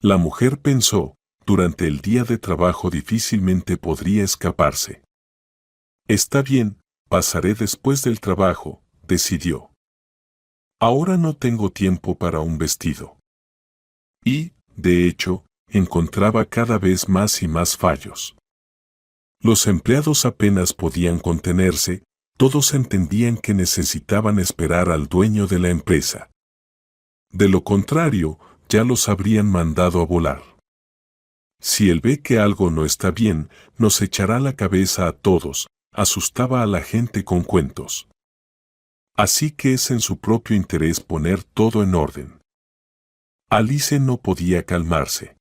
La mujer pensó, durante el día de trabajo difícilmente podría escaparse. Está bien, pasaré después del trabajo, decidió. Ahora no tengo tiempo para un vestido. Y, de hecho, encontraba cada vez más y más fallos. Los empleados apenas podían contenerse, todos entendían que necesitaban esperar al dueño de la empresa. De lo contrario, ya los habrían mandado a volar. Si él ve que algo no está bien, nos echará la cabeza a todos, asustaba a la gente con cuentos. Así que es en su propio interés poner todo en orden. Alice no podía calmarse.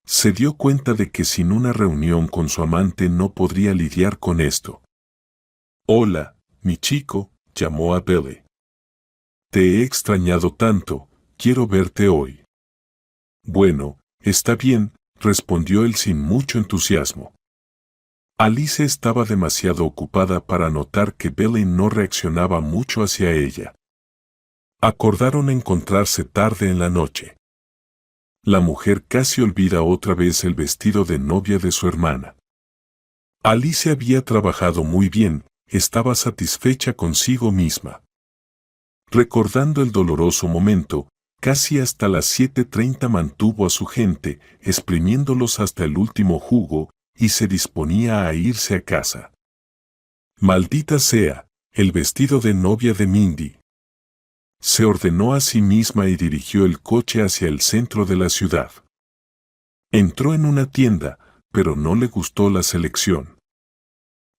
Se dio cuenta de que sin una reunión con su amante no podría lidiar con esto. «Hola, mi chico», llamó a Billy. «Te he extrañado tanto, quiero verte hoy». «Bueno, está bien», respondió él sin mucho entusiasmo. Alice estaba demasiado ocupada para notar que Billy no reaccionaba mucho hacia ella. Acordaron encontrarse tarde en la noche. La mujer casi olvida otra vez el vestido de novia de su hermana. Alice había trabajado muy bien, estaba satisfecha consigo misma. Recordando el doloroso momento, casi hasta las 7:30 mantuvo a su gente, exprimiéndolos hasta el último jugo, y se disponía a irse a casa. Maldita sea, el vestido de novia de Mindy. Se ordenó a sí misma y dirigió el coche hacia el centro de la ciudad. Entró en una tienda, pero no le gustó la selección.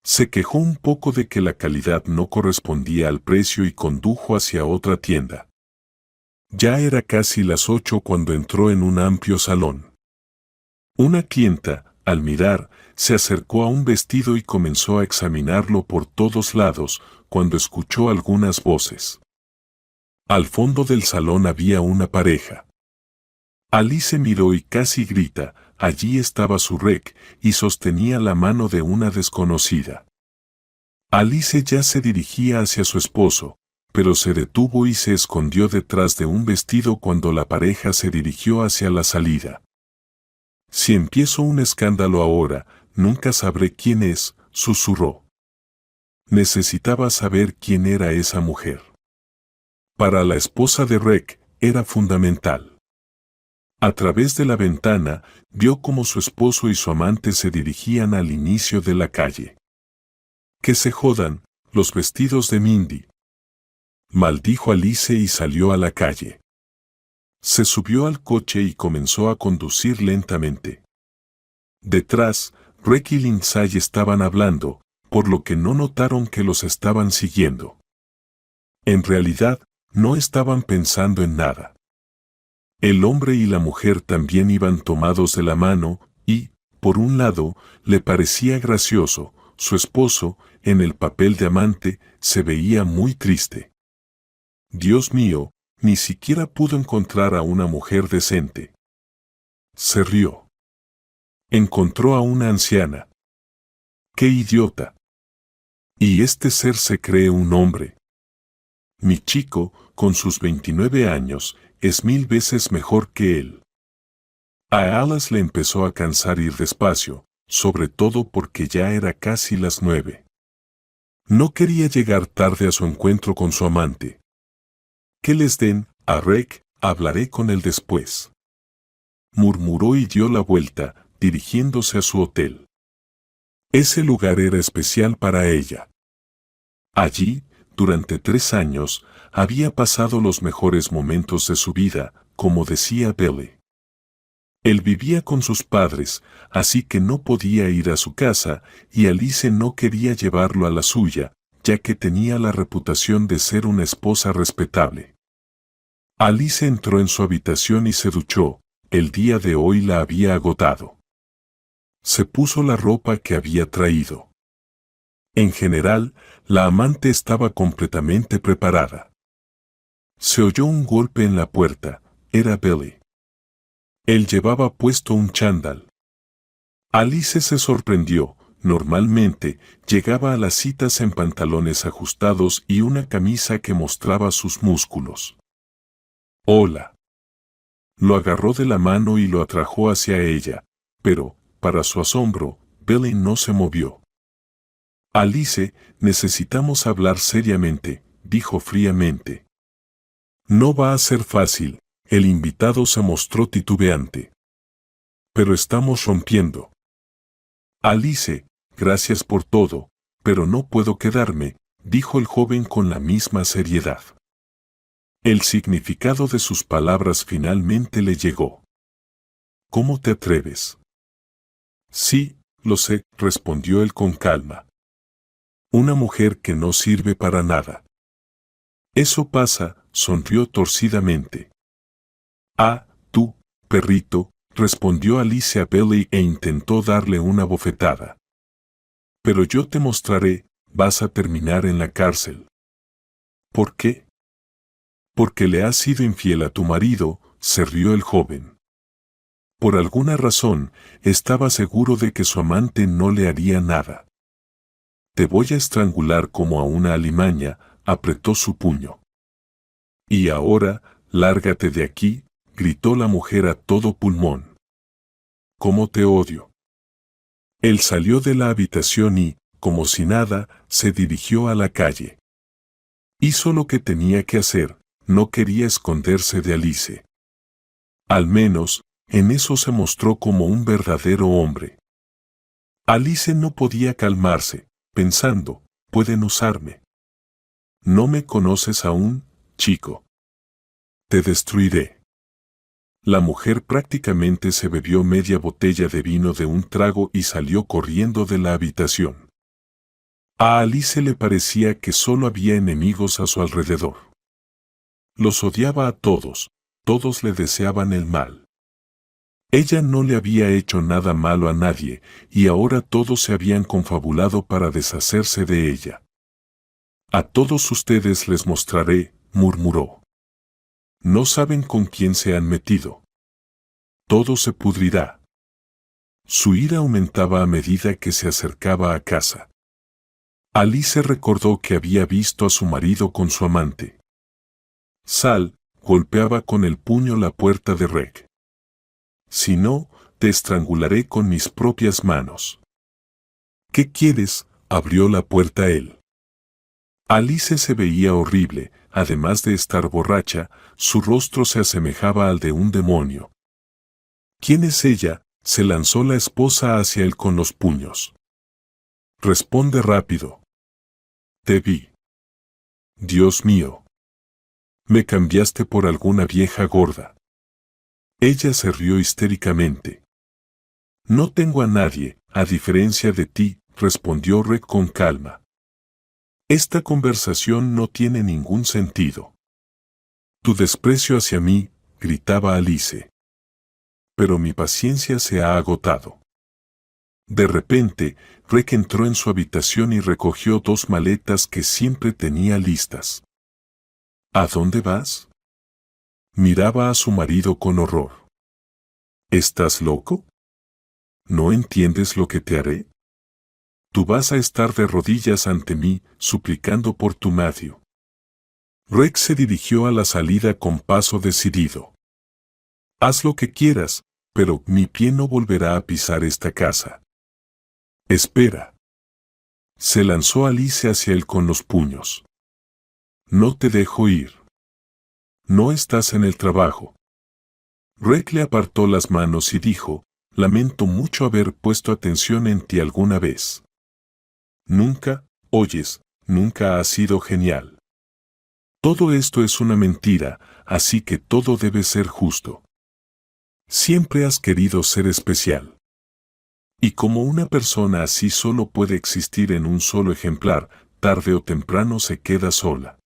Se quejó un poco de que la calidad no correspondía al precio y condujo hacia otra tienda. Ya era casi las 8 cuando entró en un amplio salón. Una clienta, al mirar, se acercó a un vestido y comenzó a examinarlo por todos lados, cuando escuchó algunas voces. Al fondo del salón había una pareja. Alice miró y casi grita, allí estaba su rec, y sostenía la mano de una desconocida. Alice ya se dirigía hacia su esposo, pero se detuvo y se escondió detrás de un vestido cuando la pareja se dirigió hacia la salida. «Si empiezo un escándalo ahora, nunca sabré quién es», susurró. Necesitaba saber quién era esa mujer. Para la esposa de Rec, era fundamental. A través de la ventana, vio cómo su esposo y su amante se dirigían al inicio de la calle. «Que se jodan, los vestidos de Mindy», maldijo Alice y salió a la calle. Se subió al coche y comenzó a conducir lentamente. Detrás, Rec y Lindsay estaban hablando, por lo que no notaron que los estaban siguiendo. En realidad, no estaban pensando en nada. El hombre y la mujer también iban tomados de la mano, y, por un lado, le parecía gracioso, su esposo, en el papel de amante, se veía muy triste. Dios mío, ni siquiera pudo encontrar a una mujer decente. Se rió. Encontró a una anciana. ¡Qué idiota! Y este ser se cree un hombre. Mi chico, con sus 29 años, es 1000 veces mejor que él. A Alice le empezó a cansar ir despacio, sobre todo porque ya era casi las 9. No quería llegar tarde a su encuentro con su amante. «Que les den a Rec, hablaré con él después», murmuró y dio la vuelta, dirigiéndose a su hotel. Ese lugar era especial para ella. Allí, durante 3 años, había pasado los mejores momentos de su vida, como decía Billy. Él vivía con sus padres, así que no podía ir a su casa, y Alice no quería llevarlo a la suya, ya que tenía la reputación de ser una esposa respetable. Alice entró en su habitación y se duchó, el día de hoy la había agotado. Se puso la ropa que había traído. En general, la amante estaba completamente preparada. Se oyó un golpe en la puerta, era Billy. Él llevaba puesto un chándal. Alice se sorprendió, normalmente, llegaba a las citas en pantalones ajustados y una camisa que mostraba sus músculos. «Hola». Lo agarró de la mano y lo atrajo hacia ella, pero, para su asombro, Billy no se movió. «Alice, necesitamos hablar seriamente», dijo fríamente. «No va a ser fácil», el invitado se mostró titubeante. «Pero estamos rompiendo». «Alice, gracias por todo, pero no puedo quedarme», dijo el joven con la misma seriedad. El significado de sus palabras finalmente le llegó. ¿Cómo te atreves? Sí, lo sé, respondió él con calma. Una mujer que no sirve para nada. Eso pasa, sonrió torcidamente. Ah, tú, perrito, respondió Alicia Bailey e intentó darle una bofetada. Pero yo te mostraré, vas a terminar en la cárcel. ¿Por qué? Porque le has sido infiel a tu marido, se rió el joven. Por alguna razón, estaba seguro de que su amante no le haría nada. Te voy a estrangular como a una alimaña, apretó su puño. Y ahora, lárgate de aquí, gritó la mujer a todo pulmón. ¿Cómo te odio? Él salió de la habitación y, como si nada, se dirigió a la calle. Hizo lo que tenía que hacer, no quería esconderse de Alice. Al menos, en eso se mostró como un verdadero hombre. Alice no podía calmarse, pensando, pueden usarme. No me conoces aún, chico. Te destruiré. La mujer prácticamente se bebió media botella de vino de un trago y salió corriendo de la habitación. A Alice le parecía que solo había enemigos a su alrededor. Los odiaba a todos, todos le deseaban el mal. Ella no le había hecho nada malo a nadie, y ahora todos se habían confabulado para deshacerse de ella. A todos ustedes les mostraré, murmuró. No saben con quién se han metido. Todo se pudrirá. Su ira aumentaba a medida que se acercaba a casa. Alice recordó que había visto a su marido con su amante. Sal, golpeaba con el puño la puerta de Reg. Si no, te estrangularé con mis propias manos. ¿Qué quieres? Abrió la puerta él. Alice se veía horrible, además de estar borracha, su rostro se asemejaba al de un demonio. ¿Quién es ella? Se lanzó la esposa hacia él con los puños. Responde rápido. Te vi. Dios mío. Me cambiaste por alguna vieja gorda. Ella se rió histéricamente. No tengo a nadie, a diferencia de ti, respondió Reg con calma. Esta conversación no tiene ningún sentido. Tu desprecio hacia mí, gritaba Alice. Pero mi paciencia se ha agotado. De repente, Reg entró en su habitación y recogió 2 maletas que siempre tenía listas. ¿A dónde vas? Miraba a su marido con horror. ¿Estás loco? ¿No entiendes lo que te haré? Tú vas a estar de rodillas ante mí, suplicando por tu Matthew. Reg se dirigió a la salida con paso decidido. Haz lo que quieras, pero mi pie no volverá a pisar esta casa. Espera. Se lanzó Alice hacia él con los puños. No te dejo ir. No estás en el trabajo. Reg le apartó las manos y dijo, lamento mucho haber puesto atención en ti alguna vez. Nunca, oyes, nunca has sido genial. Todo esto es una mentira, así que todo debe ser justo. Siempre has querido ser especial. Y como una persona así solo puede existir en un solo ejemplar, tarde o temprano se queda sola.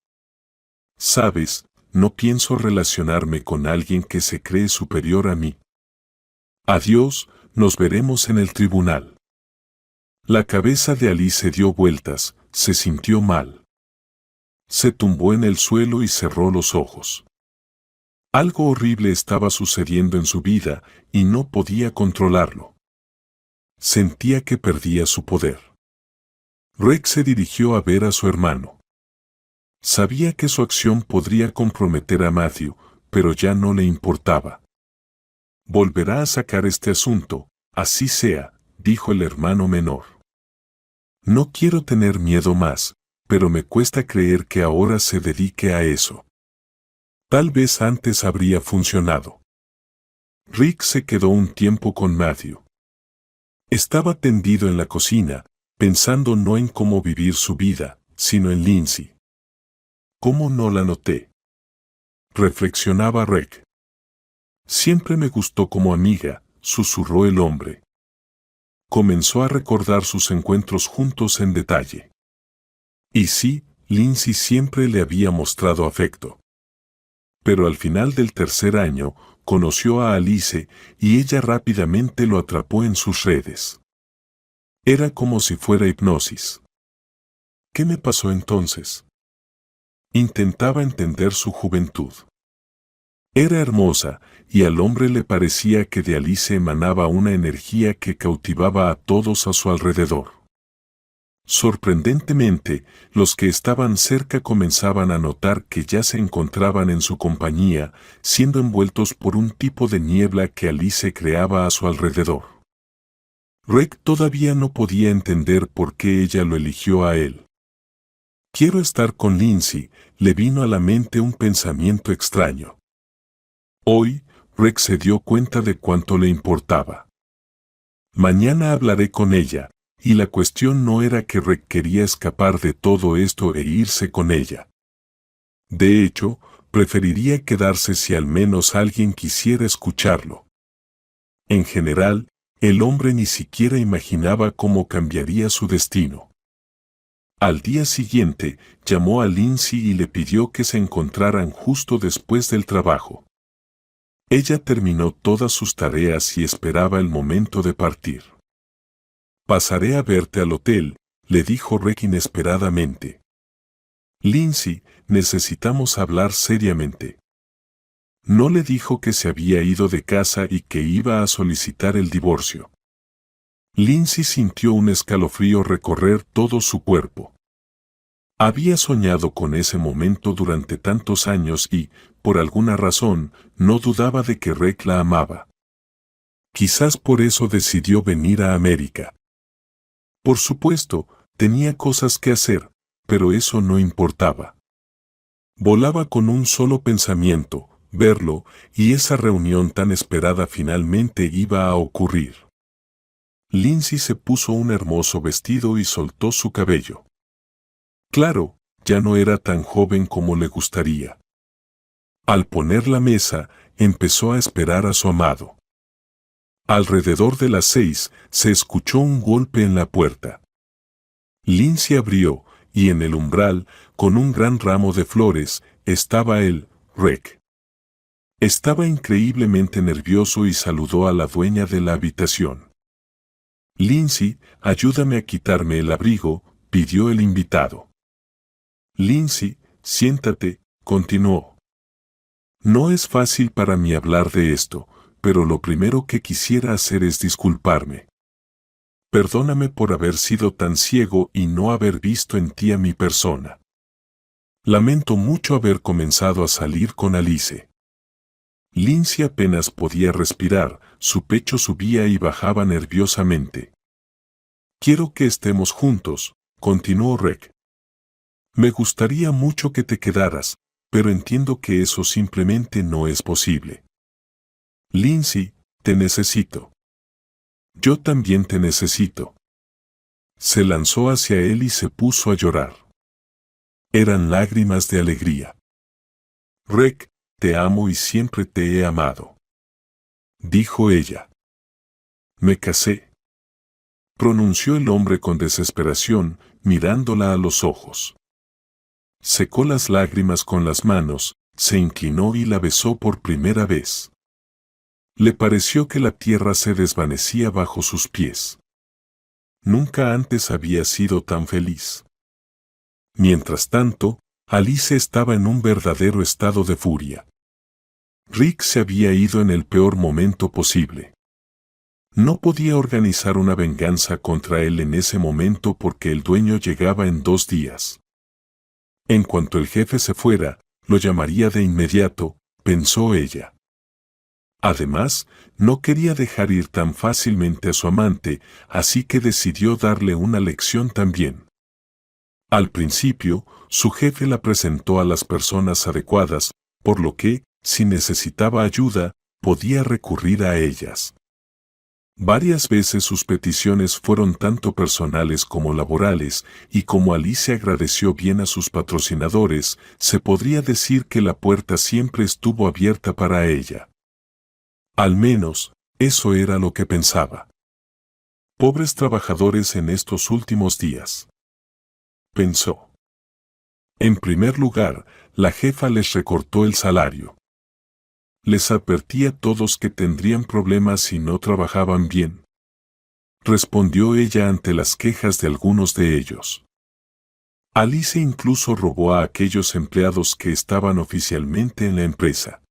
Sabes, no pienso relacionarme con alguien que se cree superior a mí. Adiós, nos veremos en el tribunal. La cabeza de Alice dio vueltas, se sintió mal. Se tumbó en el suelo y cerró los ojos. Algo horrible estaba sucediendo en su vida y no podía controlarlo. Sentía que perdía su poder. Reg se dirigió a ver a su hermano. Sabía que su acción podría comprometer a Matthew, pero ya no le importaba. Volverá a sacar este asunto, así sea, dijo el hermano menor. No quiero tener miedo más, pero me cuesta creer que ahora se dedique a eso. Tal vez antes habría funcionado. Rick se quedó un tiempo con Matthew. Estaba tendido en la cocina, pensando no en cómo vivir su vida, sino en Lindsay. ¿Cómo no la noté? reflexionaba Rick. Siempre me gustó como amiga, susurró el hombre. Comenzó a recordar sus encuentros juntos en detalle. Y sí, Lindsay siempre le había mostrado afecto. Pero al final del tercer año, conoció a Alice y ella rápidamente lo atrapó en sus redes. Era como si fuera hipnosis. ¿Qué me pasó entonces? Intentaba entender su juventud. Era hermosa, y al hombre le parecía que de Alice emanaba una energía que cautivaba a todos a su alrededor. Sorprendentemente, los que estaban cerca comenzaban a notar que ya se encontraban en su compañía, siendo envueltos por un tipo de niebla que Alice creaba a su alrededor. Rick todavía no podía entender por qué ella lo eligió a él. Quiero estar con Lindsay, le vino a la mente un pensamiento extraño. Hoy, Rick se dio cuenta de cuánto le importaba. Mañana hablaré con ella, y la cuestión no era que Rick quería escapar de todo esto e irse con ella. De hecho, preferiría quedarse si al menos alguien quisiera escucharlo. En general, el hombre ni siquiera imaginaba cómo cambiaría su destino. Al día siguiente, llamó a Lindsay y le pidió que se encontraran justo después del trabajo. Ella terminó todas sus tareas y esperaba el momento de partir. Pasaré a verte al hotel, le dijo Rick inesperadamente. Lindsay, necesitamos hablar seriamente. No le dijo que se había ido de casa y que iba a solicitar el divorcio. Lindsay sintió un escalofrío recorrer todo su cuerpo. Había soñado con ese momento durante tantos años y, por alguna razón, no dudaba de que Rick la amaba. Quizás por eso decidió venir a América. Por supuesto, tenía cosas que hacer, pero eso no importaba. Volaba con un solo pensamiento, verlo, y esa reunión tan esperada finalmente iba a ocurrir. Lindsay se puso un hermoso vestido y soltó su cabello. Claro, ya no era tan joven como le gustaría. Al poner la mesa, empezó a esperar a su amado. Alrededor de las 6, se escuchó un golpe en la puerta. Lindsay abrió, y en el umbral, con un gran ramo de flores, estaba él, Rick. Estaba increíblemente nervioso y saludó a la dueña de la habitación. Lindsay, ayúdame a quitarme el abrigo, pidió el invitado. Lindsay, siéntate, continuó. No es fácil para mí hablar de esto, pero lo primero que quisiera hacer es disculparme. Perdóname por haber sido tan ciego y no haber visto en ti a mi persona. Lamento mucho haber comenzado a salir con Alice. Lindsay apenas podía respirar, su pecho subía y bajaba nerviosamente. Quiero que estemos juntos, continuó Rick. Me gustaría mucho que te quedaras, pero entiendo que eso simplemente no es posible. Lindsay, te necesito. Yo también te necesito. Se lanzó hacia él y se puso a llorar. Eran lágrimas de alegría. Rick, te amo y siempre te he amado. Dijo ella. Me casé. Pronunció el hombre con desesperación, mirándola a los ojos. Secó las lágrimas con las manos, se inclinó y la besó por primera vez. Le pareció que la tierra se desvanecía bajo sus pies. Nunca antes había sido tan feliz. Mientras tanto, Alice estaba en un verdadero estado de furia. Rick se había ido en el peor momento posible. No podía organizar una venganza contra él en ese momento porque el dueño llegaba en 2 días. En cuanto el jefe se fuera, lo llamaría de inmediato, pensó ella. Además, no quería dejar ir tan fácilmente a su amante, así que decidió darle una lección también. Al principio, su jefe la presentó a las personas adecuadas, por lo que, si necesitaba ayuda, podía recurrir a ellas. Varias veces sus peticiones fueron tanto personales como laborales, y como Alice agradeció bien a sus patrocinadores, se podría decir que la puerta siempre estuvo abierta para ella. Al menos, eso era lo que pensaba. Pobres trabajadores en estos últimos días, pensó. En primer lugar, la jefa les recortó el salario. Les advertía a todos que tendrían problemas si no trabajaban bien. Respondió ella ante las quejas de algunos de ellos. Alice incluso robó a aquellos empleados que estaban oficialmente en la empresa.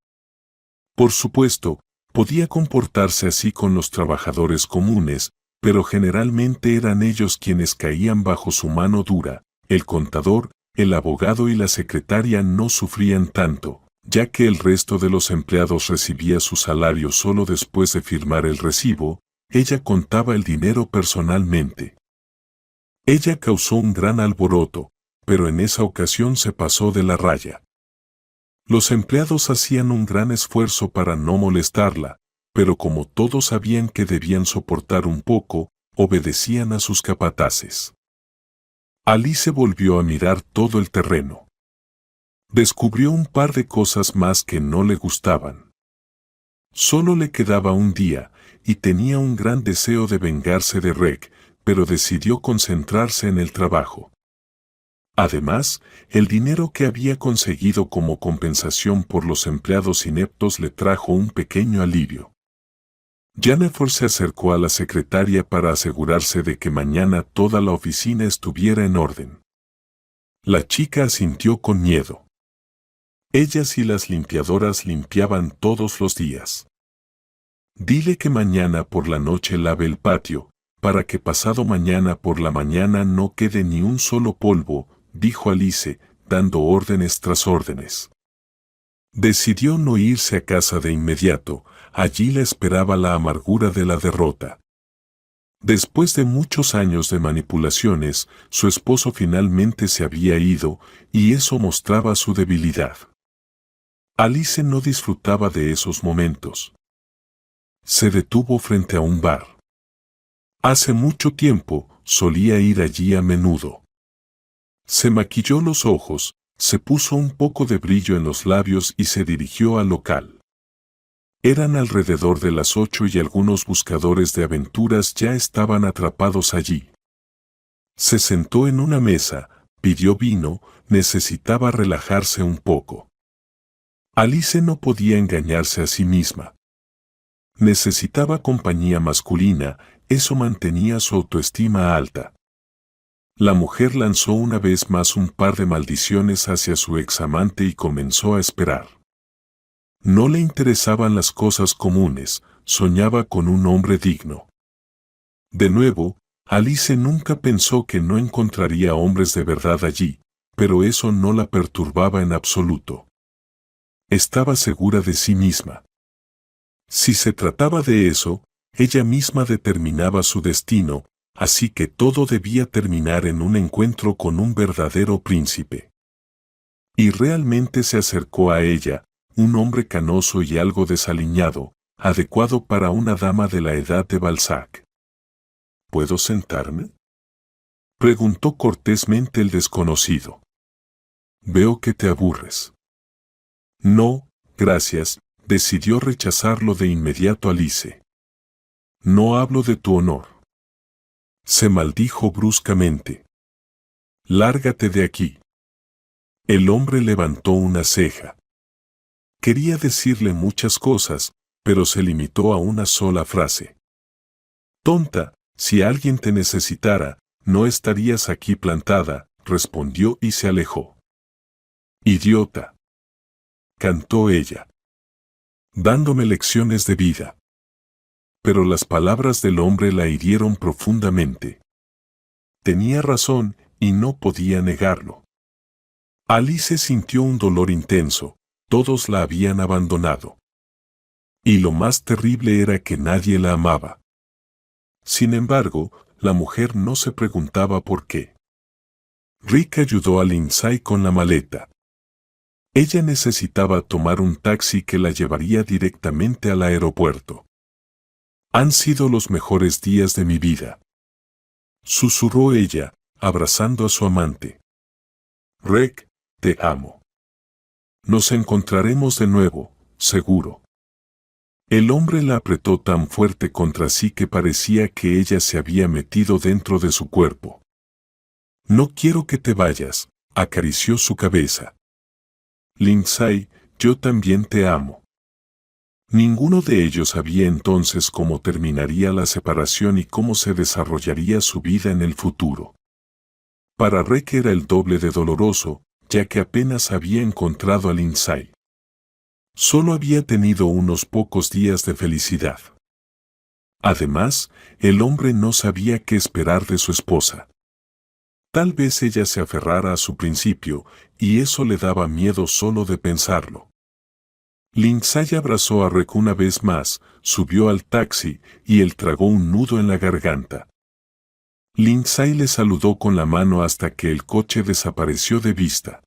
Por supuesto, podía comportarse así con los trabajadores comunes, pero generalmente eran ellos quienes caían bajo su mano dura. El contador, el abogado y la secretaria no sufrían tanto, ya que el resto de los empleados recibía su salario solo después de firmar el recibo. Ella contaba el dinero personalmente. Ella causó un gran alboroto, pero en esa ocasión se pasó de la raya. Los empleados hacían un gran esfuerzo para no molestarla, pero como todos sabían que debían soportar un poco, obedecían a sus capataces. Alice volvió a mirar todo el terreno. Descubrió un par de cosas más que no le gustaban. Solo le quedaba un día, y tenía un gran deseo de vengarse de Reg, pero decidió concentrarse en el trabajo. Además, el dinero que había conseguido como compensación por los empleados ineptos le trajo un pequeño alivio. Jennifer se acercó a la secretaria para asegurarse de que mañana toda la oficina estuviera en orden. La chica asintió con miedo. Ellas y las limpiadoras limpiaban todos los días. Dile que mañana por la noche lave el patio, para que pasado mañana por la mañana no quede ni un solo polvo, dijo Alice, dando órdenes tras órdenes. Decidió no irse a casa de inmediato, allí la esperaba la amargura de la derrota. Después de muchos años de manipulaciones, su esposo finalmente se había ido, y eso mostraba su debilidad. Alice no disfrutaba de esos momentos. Se detuvo frente a un bar. Hace mucho tiempo, solía ir allí a menudo. Se maquilló los ojos, se puso un poco de brillo en los labios y se dirigió al local. Eran alrededor de las 8 y algunos buscadores de aventuras ya estaban atrapados allí. Se sentó en una mesa, pidió vino, necesitaba relajarse un poco. Alice no podía engañarse a sí misma. Necesitaba compañía masculina, eso mantenía su autoestima alta. La mujer lanzó una vez más un par de maldiciones hacia su examante y comenzó a esperar. No le interesaban las cosas comunes, soñaba con un hombre digno. De nuevo, Alice nunca pensó que no encontraría hombres de verdad allí, pero eso no la perturbaba en absoluto. Estaba segura de sí misma. Si se trataba de eso, ella misma determinaba su destino, así que todo debía terminar en un encuentro con un verdadero príncipe. Y realmente se acercó a ella, un hombre canoso y algo desaliñado, adecuado para una dama de la edad de Balzac. ¿Puedo sentarme?, preguntó cortésmente el desconocido. Veo que te aburres. No, gracias, decidió rechazarlo de inmediato Alice. No hablo de tu honor. Se maldijo bruscamente. Lárgate de aquí. El hombre levantó una ceja. Quería decirle muchas cosas, pero se limitó a una sola frase. Tonta, si alguien te necesitara, no estarías aquí plantada, respondió y se alejó. Idiota, cantó ella, dándome lecciones de vida. Pero las palabras del hombre la hirieron profundamente. Tenía razón, y no podía negarlo. Alice sintió un dolor intenso, todos la habían abandonado. Y lo más terrible era que nadie la amaba. Sin embargo, la mujer no se preguntaba por qué. Rick ayudó a Lindsay con la maleta. Ella necesitaba tomar un taxi que la llevaría directamente al aeropuerto. Han sido los mejores días de mi vida. Susurró ella, abrazando a su amante. Reg, te amo. Nos encontraremos de nuevo, seguro. El hombre la apretó tan fuerte contra sí que parecía que ella se había metido dentro de su cuerpo. No quiero que te vayas, acarició su cabeza. Lindsay, yo también te amo. Ninguno de ellos sabía entonces cómo terminaría la separación y cómo se desarrollaría su vida en el futuro. Para Reg era el doble de doloroso, ya que apenas había encontrado a Lindsay. Solo había tenido unos pocos días de felicidad. Además, el hombre no sabía qué esperar de su esposa. Tal vez ella se aferrara a su principio, y eso le daba miedo solo de pensarlo. Lindsay abrazó a Reg una vez más, subió al taxi, y él tragó un nudo en la garganta. Lindsay le saludó con la mano hasta que el coche desapareció de vista.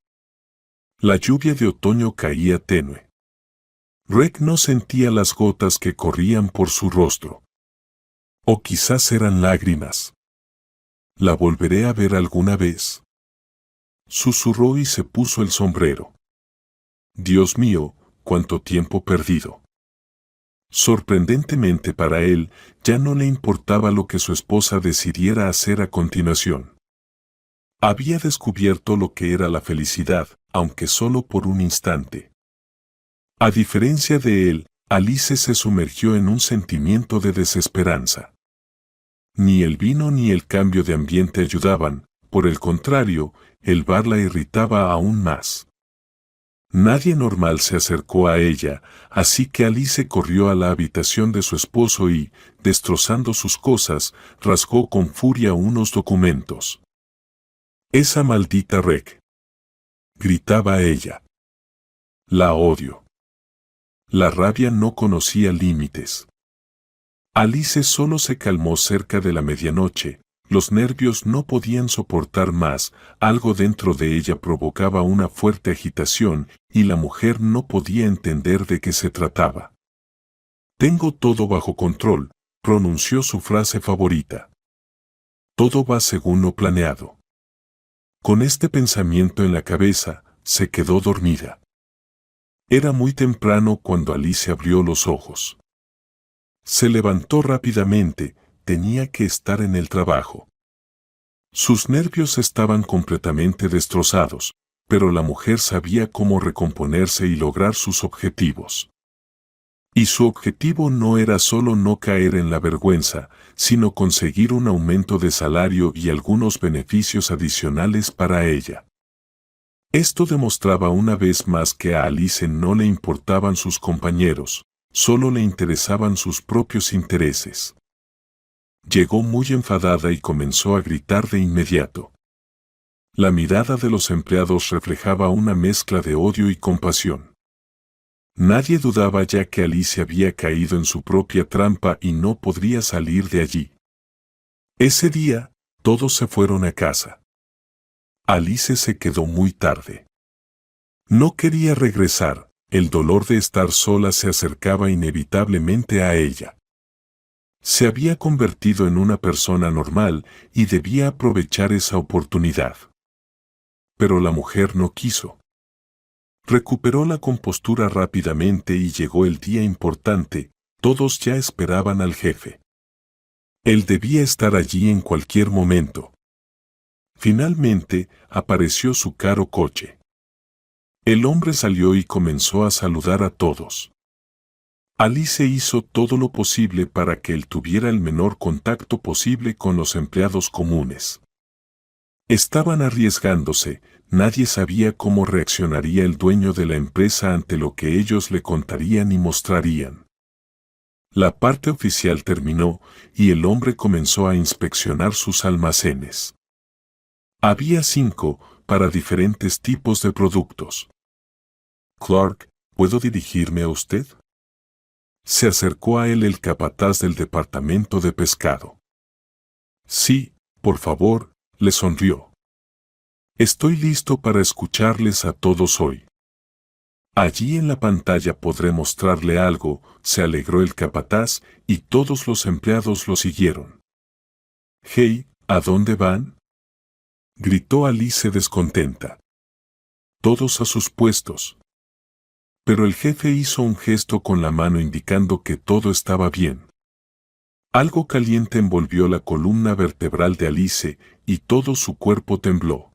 La lluvia de otoño caía tenue. Reg no sentía las gotas que corrían por su rostro. O quizás eran lágrimas. ¿La volveré a ver alguna vez? Susurró y se puso el sombrero. Dios mío, cuánto tiempo perdido. Sorprendentemente para él, ya no le importaba lo que su esposa decidiera hacer a continuación. Había descubierto lo que era la felicidad, aunque solo por un instante. A diferencia de él, Alice se sumergió en un sentimiento de desesperanza. Ni el vino ni el cambio de ambiente ayudaban, por el contrario, el bar la irritaba aún más. Nadie normal se acercó a ella, así que Alice corrió a la habitación de su esposo y, destrozando sus cosas, rasgó con furia unos documentos. «Esa maldita Reg», gritaba ella. «La odio». La rabia no conocía límites. Alice solo se calmó cerca de la medianoche, los nervios no podían soportar más, algo dentro de ella provocaba una fuerte agitación y la mujer no podía entender de qué se trataba. «Tengo todo bajo control», pronunció su frase favorita. «Todo va según lo planeado». Con este pensamiento en la cabeza, se quedó dormida. Era muy temprano cuando Alice abrió los ojos. Se levantó rápidamente, tenía que estar en el trabajo. Sus nervios estaban completamente destrozados, pero la mujer sabía cómo recomponerse y lograr sus objetivos. Y su objetivo no era solo no caer en la vergüenza, sino conseguir un aumento de salario y algunos beneficios adicionales para ella. Esto demostraba una vez más que a Alice no le importaban sus compañeros, solo le interesaban sus propios intereses. Llegó muy enfadada y comenzó a gritar de inmediato. La mirada de los empleados reflejaba una mezcla de odio y compasión. Nadie dudaba ya que Alice había caído en su propia trampa y no podría salir de allí. Ese día, todos se fueron a casa. Alice se quedó muy tarde. No quería regresar, el dolor de estar sola se acercaba inevitablemente a ella. Se había convertido en una persona normal y debía aprovechar esa oportunidad. Pero la mujer no quiso. Recuperó la compostura rápidamente y llegó el día importante, todos ya esperaban al jefe. Él debía estar allí en cualquier momento. Finalmente, apareció su caro coche. El hombre salió y comenzó a saludar a todos. Alice hizo todo lo posible para que él tuviera el menor contacto posible con los empleados comunes. Estaban arriesgándose, nadie sabía cómo reaccionaría el dueño de la empresa ante lo que ellos le contarían y mostrarían. La parte oficial terminó y el hombre comenzó a inspeccionar sus almacenes. Había 5, para diferentes tipos de productos. «Clark, ¿puedo dirigirme a usted?». Se acercó a él el capataz del departamento de pescado. «Sí, por favor», le sonrió. «Estoy listo para escucharles a todos hoy». Allí en la pantalla podré mostrarle algo, se alegró el capataz, y todos los empleados lo siguieron. «Hey, ¿a dónde van?», gritó Alice descontenta. «Todos a sus puestos». Pero el jefe hizo un gesto con la mano indicando que todo estaba bien. Algo caliente envolvió la columna vertebral de Alice y todo su cuerpo tembló.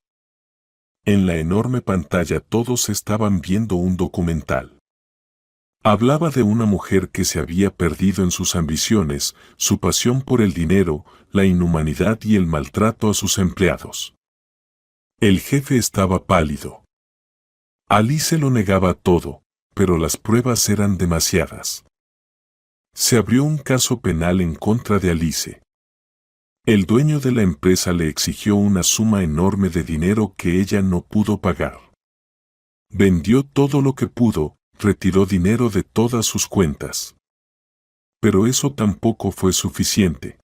En la enorme pantalla todos estaban viendo un documental. Hablaba de una mujer que se había perdido en sus ambiciones, su pasión por el dinero, la inhumanidad y el maltrato a sus empleados. El jefe estaba pálido. Alice lo negaba todo, pero las pruebas eran demasiadas. Se abrió un caso penal en contra de Alice. El dueño de la empresa le exigió una suma enorme de dinero que ella no pudo pagar. Vendió todo lo que pudo, retiró dinero de todas sus cuentas. Pero eso tampoco fue suficiente.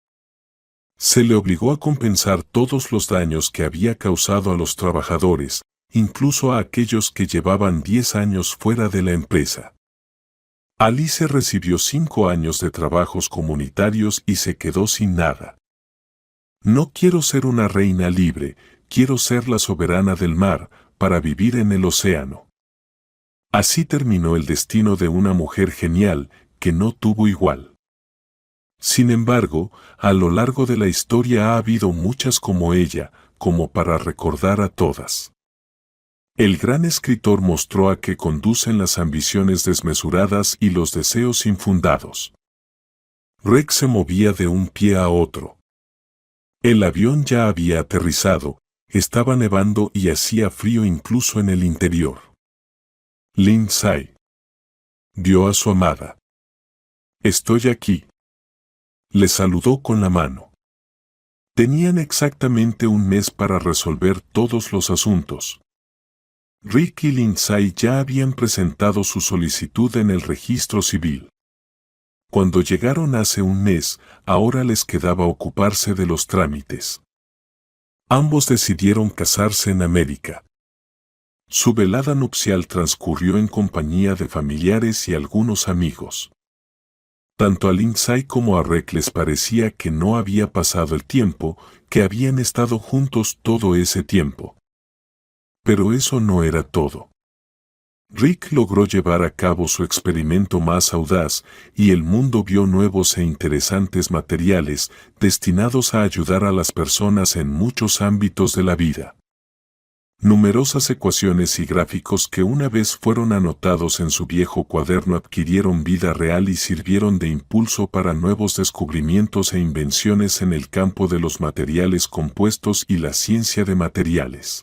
Se le obligó a compensar todos los daños que había causado a los trabajadores, incluso a aquellos que llevaban 10 años fuera de la empresa. Alice recibió 5 años de trabajos comunitarios y se quedó sin nada. «No quiero ser una reina libre, quiero ser la soberana del mar, para vivir en el océano». Así terminó el destino de una mujer genial, que no tuvo igual. Sin embargo, a lo largo de la historia ha habido muchas como ella, como para recordar a todas. El gran escritor mostró a qué conducen las ambiciones desmesuradas y los deseos infundados. Rex se movía de un pie a otro. El avión ya había aterrizado, estaba nevando y hacía frío incluso en el interior. Lindsay vio a su amada. «Estoy aquí». Le saludó con la mano. Tenían exactamente un mes para resolver todos los asuntos. Rick y Lindsay ya habían presentado su solicitud en el registro civil. Cuando llegaron hace un mes, ahora les quedaba ocuparse de los trámites. Ambos decidieron casarse en América. Su velada nupcial transcurrió en compañía de familiares y algunos amigos. Tanto a Lindsay como a Rick les parecía que no había pasado el tiempo, que habían estado juntos todo ese tiempo. Pero eso no era todo. Rick logró llevar a cabo su experimento más audaz y el mundo vio nuevos e interesantes materiales destinados a ayudar a las personas en muchos ámbitos de la vida. Numerosas ecuaciones y gráficos que una vez fueron anotados en su viejo cuaderno adquirieron vida real y sirvieron de impulso para nuevos descubrimientos e invenciones en el campo de los materiales compuestos y la ciencia de materiales.